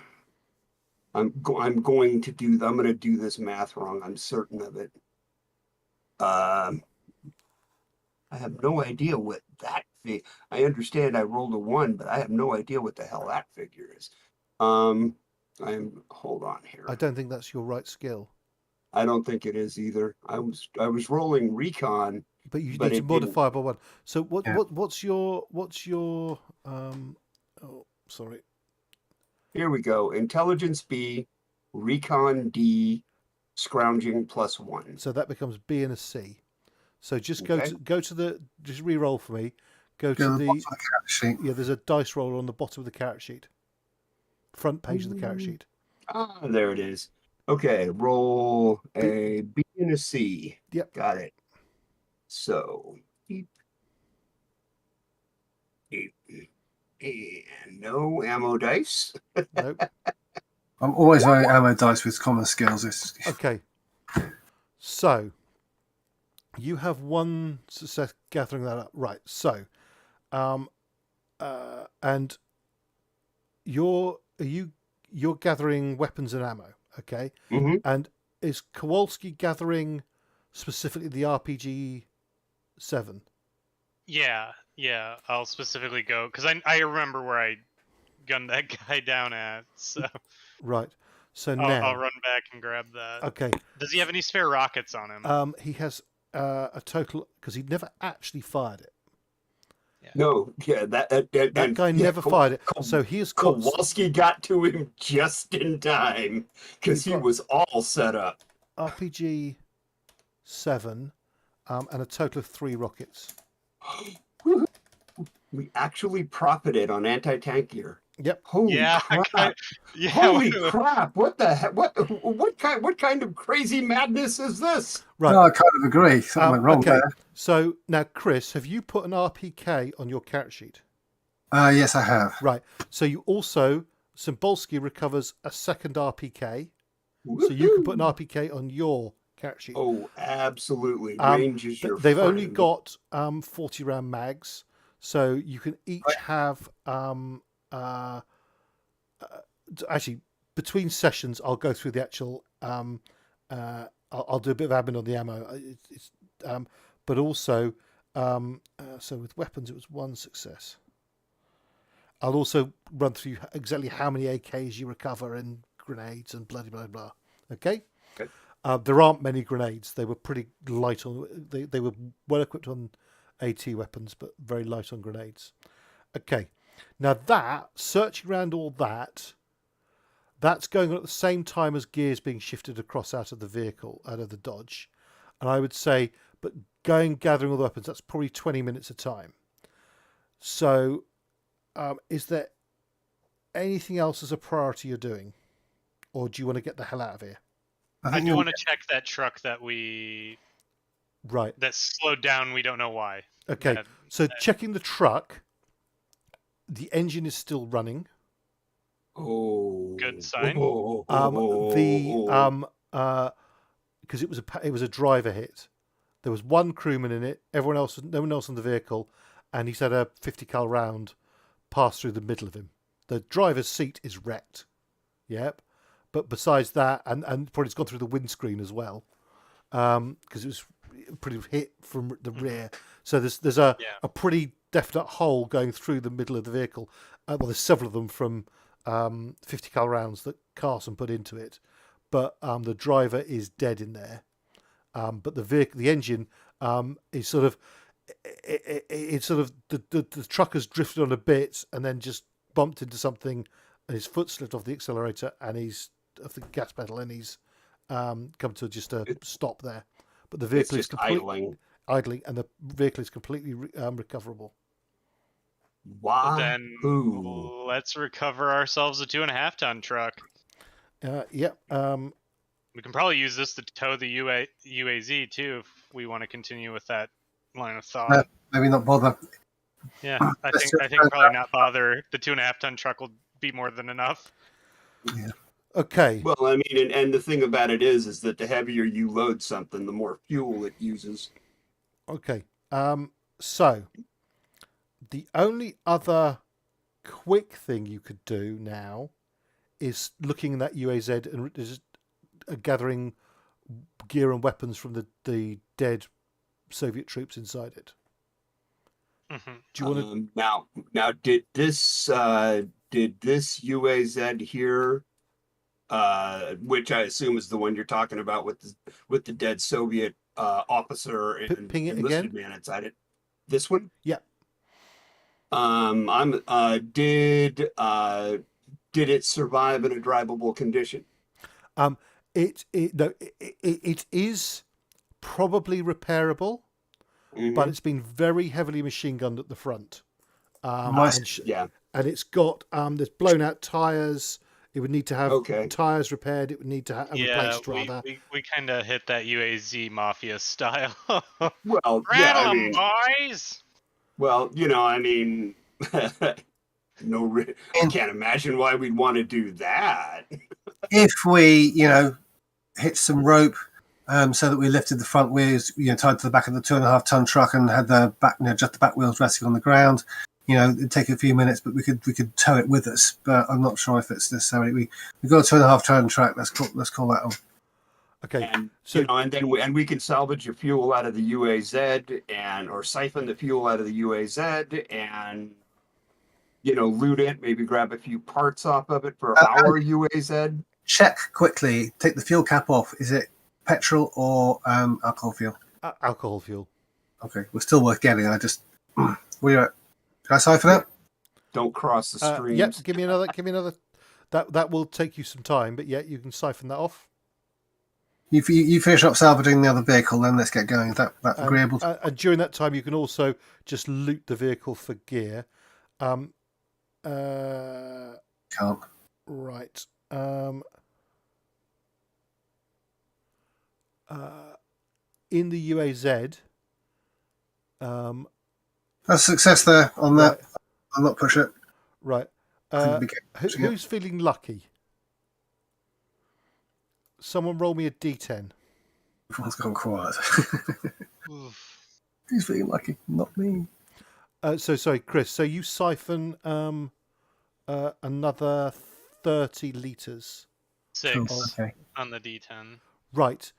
I'm going to do. I'm going to do this math wrong. I'm certain of it. I have no idea what that I understand I rolled a 1, but I have no idea what the hell that figure is. Hold on here. I don't think that's your right skill. I don't think it is either. I was rolling recon. But you But need it to didn't- modify by 1. So Yeah. what's your oh sorry. Here we go. Intelligence B, recon D, scrounging +1. So that becomes B and a C. So just Okay. go to the just re-roll for me. Go Go to to the the bottom of the character sheet. yeah. There's a dice roller on the bottom of the carrot sheet. Front page of the carrot Ooh. sheet. Ah, there it is. Okay, roll a B and a C. Yep. Got it. So, beep. Beep. And no ammo dice. Nope. I'm always very ammo dice with common skills. It's Okay. So you have 1 success gathering that up. Right. So and you're gathering weapons and ammo, okay? Mm-hmm. And is Kowalski gathering specifically the RPG 7? Yeah. I'll specifically go because I remember where I gunned that guy down at. So Right. So I'll now run back and grab that. okay. Does he have any spare rockets on him? He has a total because he never actually fired it. No, yeah, That guy never fired it. So he has got Kowalski got to him just in time because he got- was all set up. RPG 7 and a total of 3 rockets. We actually profited on anti-tank gear. Yep. Holy Yeah, crap! yeah. Holy crap! What the heck? What kind of crazy madness is this? Right. No, I kind of agree. Something went wrong okay. there. So now, Chris, have you put an RPK on your carrot sheet? Yes, I have. Right. So you also Cymbalski recovers a second RPK, so you can put an RPK on your catch you. Oh, absolutely. Um, Range is your They've only friend. got 40 round mags, so you can each Right. have actually between sessions I'll go through the actual I'll do a bit of admin on the ammo. But also so with weapons it was 1 success. I'll also run through exactly how many AKs you recover and grenades and blah blah blah. Okay. Okay. There aren't many grenades. They were pretty light on. They were well equipped on AT weapons, but very light on grenades. Okay. Now that searching around all that, that's going on at the same time as gears being shifted across out of the vehicle, out of the Dodge, and I would say, but gathering all the weapons, that's probably 20 minutes of time. So, is there anything else as a priority you're doing, or do you want to get the hell out of here? I do want to check that truck that Right. slowed down. We don't know why. Okay. That- So checking the truck, the engine is still running. Oh, Good sign. Because it was a driver hit. There was one crewman in it. No one else in the vehicle, and he's had a 50 cal round pass through the middle of him. The driver's seat is wrecked. Yep. But besides that, and probably it's gone through the windscreen as well, because it was pretty hit from the rear. So there's a pretty definite hole going through the middle of the vehicle. Well, there's several of them from 50 cal rounds that Carson put into it, but the driver is dead in there. But the engine is sort of the truck has drifted on a bit and then just bumped into something, and his foot slipped off the accelerator and he's off the gas pedal, and he's come to just a stop there. But the vehicle is completely idling, and the vehicle is completely recoverable. Why? Then let's recover ourselves a 2.5 ton truck. Yep. We can probably use this to tow the UAZ too if we want to continue with that line of thought. Maybe not bother. Yeah, I think probably not bother. The 2.5 ton truck will be more than enough. Yeah. Okay. Well, I mean, and the thing about it is that the heavier you load something, the more fuel it uses. Okay. So the only other quick thing you could do now is looking at that UAZ and just gathering gear and weapons from the dead Soviet troops inside it. Mm-hmm. Do you want to? Now, did this UAZ here, which I assume is the one you're talking about with the dead Soviet officer and Ping it enlisted again? man inside it? This one? Yeah. Did it survive in a drivable condition? It is probably repairable, Mhm. but it's been very heavily machine gunned at the front. Yeah. And it's got there's blown out tires. It would need to have tires repaired. It would need to have replaced rather. We kind of hit that UAZ mafia style. Well, Rattle yeah, I 'em, mean, boys. well, I mean, I can't imagine why we'd want to do that. If we, hit some rope so that we lifted the front wheels, tied to the back of the 2.5 ton truck and had the back, just the back wheels resting on the ground, it'd take a few minutes, but we could tow it with us. But I'm not sure if it's necessarily we got a 2.5 ton truck. Let's call that on. Okay. And So and we can salvage your fuel out of the UAZ or siphon the fuel out of the UAZ and loot it, maybe grab a few parts off of it for our UAZ. Check quickly. Take the fuel cap off. Is it petrol or alcohol fuel? Alcohol fuel. Okay, we're still worth getting. I just can I siphon it? Don't cross the streams. Yep. Give me another. That will take you some time, but yeah, you can siphon that off. You finish up salvaging the other vehicle, then let's get going. Is that agreeable? And during that time, you can also just loot the vehicle for gear. Can't. Right. In the UAZ. A success there on that. I'll not push it. Right. Who's feeling lucky? Someone roll me a D10. Everyone's gone quiet. Oof. Who's feeling lucky? Not me. So sorry, Chris. So you siphon another 30 litres. 6 Okay. on the D10. Right.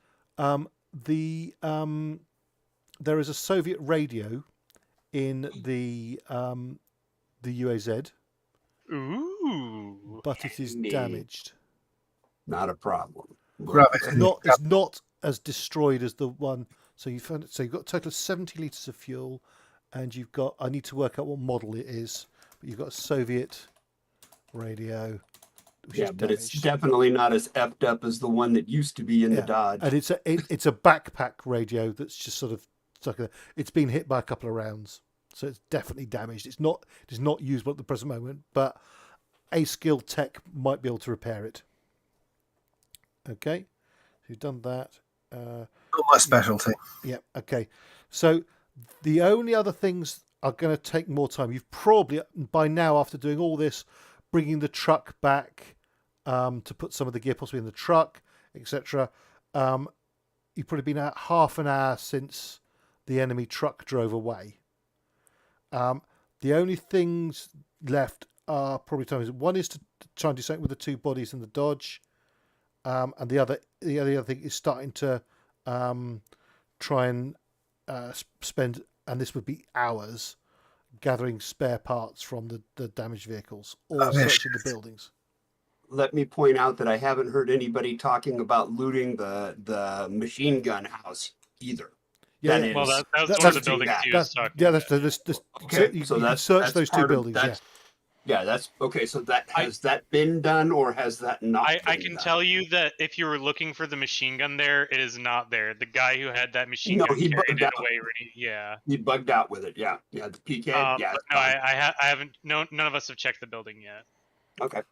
There is a Soviet radio in the UAZ, Ooh. but it is Me. damaged. Not a problem. Grab It's it. not. It's not as destroyed as the one. So you've got a total of 70 litres of fuel, and you've got. I need to work out what model it is, but you've got a Soviet radio. Which Yeah, is but it's damaged. definitely not as effed up as the one that used to be in the Dodge. And it's a backpack radio that's just sort of stuck in there. It's been hit by a couple of rounds, so it's definitely damaged. It is not usable at the present moment, but a skilled tech might be able to repair it. Okay, so you've done that. Not my specialty. Yeah. Okay. So the only other things are going to take more time. You've probably by now, after doing all this, bringing the truck back to put some of the gear possibly in the truck, etc. You've probably been at half an hour since the enemy truck drove away. The only things left are probably times. One is to try and do something with the two bodies in the Dodge, and the other thing is starting to try and spend, and this would be hours, gathering spare parts from the damaged vehicles or searching the buildings. Let me point out that I haven't heard anybody talking about looting the machine gun house either. Yeah, That yeah. Well, is that was one of that's the buildings that. he was talking that's about. Okay, you so can that's search that's those two part of- buildings. that's- Yeah, that's okay. So that I- has that been done or has that not? I been can done? tell you that if you were looking for the machine gun there, it is not there. The guy who had that machine No, gun he carried bugged it out. away. Yeah. He bugged out with it. Yeah, yeah. The PK. Yeah, But it's no, fine. I haven't. No, none of us have checked the building yet. Okay.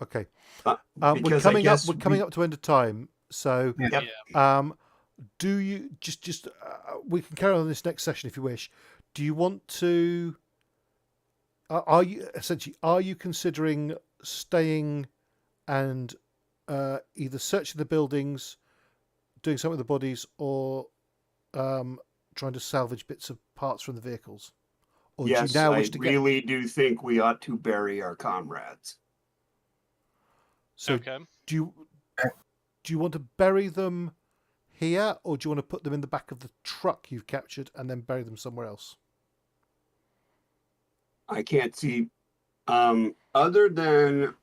Okay. We're Because I coming up. guess We're coming up to end of time. So, Yep. do you just we can carry on this next session if you wish. Do you want to? Are you considering staying and either searching the buildings, doing something with the bodies, or trying to salvage bits of parts from the vehicles? Or Yes, do you now I wish to get? really do think we ought to bury our comrades. So Okay. do you want to bury them here, or do you want to put them in the back of the truck you've captured and then bury them somewhere else? I can't see, other than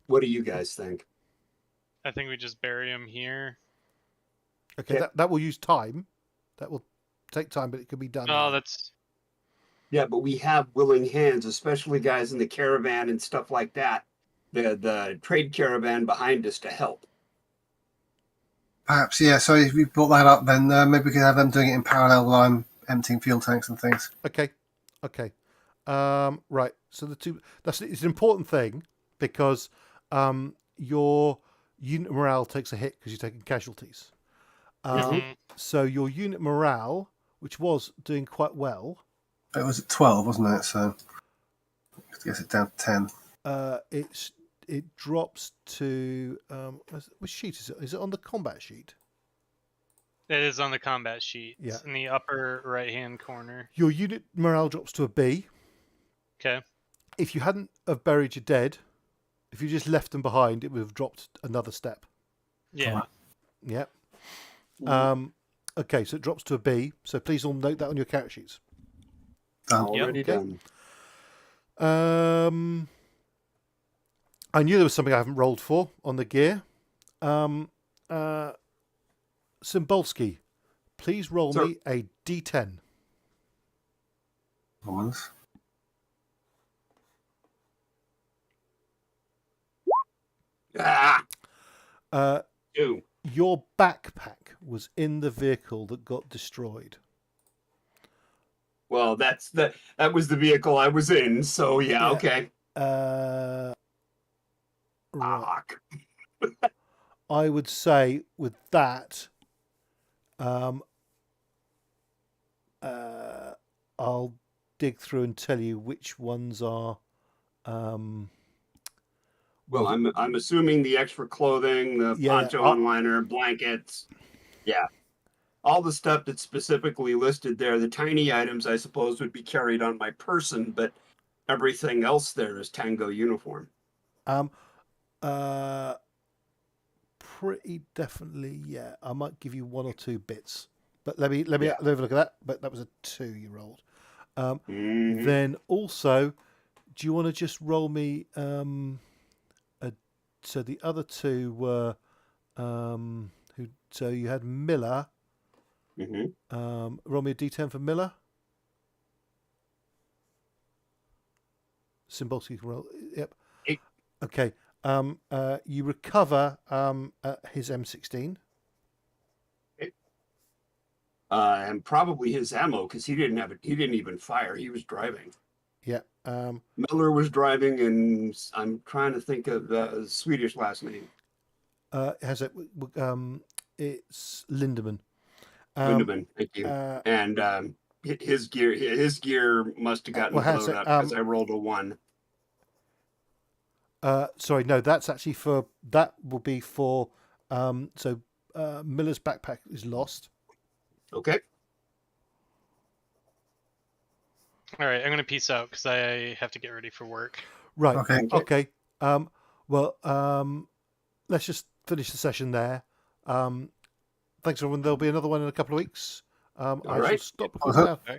what do you guys think? I think we just bury him here. Okay, Yeah. that will use time. That will take time, but it could be done. Oh, that's Yeah, but we have willing hands, especially guys in the caravan and stuff like that. The trade caravan behind us to help. Perhaps, yeah. So if you brought that up, then maybe we could have them doing it in parallel while I'm emptying fuel tanks and things. Okay. Right. So it's an important thing because your unit morale takes a hit because you're taking casualties. Mhm. So your unit morale, which was doing quite well, It was at 12, wasn't it? So I guess it's down to 10. it drops to which sheet is it? Is it on the combat sheet? It is on the combat sheet. Yeah. It's in the upper right-hand corner. Your unit morale drops to a B. Okay. If you hadn't have buried your dead, if you just left them behind, it would have dropped another step. Yeah. Yep. Okay, so it drops to a B. So please all note that on your character sheets. Done. Already Okay. done. I knew there was something I haven't rolled for on the gear. Cymbalski, please roll Sir. me a D10. Ones. Ah, Uh, 2. your backpack was in the vehicle that got destroyed. Well, that was the vehicle I was in. So yeah, Yeah. okay. Right. Fuck. I would say with that, I'll dig through and tell you which ones are Well, I'm assuming the extra clothing, the Yeah, poncho and liner, blankets. Yeah. All the stuff that's specifically listed there, the tiny items I suppose would be carried on my person, but everything else there is Tango uniform. Pretty definitely, yeah. I might give you 1 or 2 bits, but let me Yeah. have a look at that. But that was a 2 you rolled. Mhm. Then also, do you want to just roll me? So the other 2 were who? So you had Miller. Mhm. Roll me a D10 for Miller. Symbolically roll. Yep. 8. Okay. You recover his M16. And probably his ammo because he didn't have it. He didn't even fire. He was driving. Yeah. Miller was driving, and I'm trying to think of the Swedish last name. Has it? It's Lindemann. Lindemann. Thank you. And his gear must have gotten well, has blown it, up because I rolled a 1. Sorry, no, that's actually for that will be for so Miller's backpack is lost. Okay. All right, I'm gonna peace out because I have to get ready for work. Right. Okay. Okay. Well, let's just finish the session there. Thanks everyone. There'll be another one in a couple of weeks. I shall right. stop Well, recording now.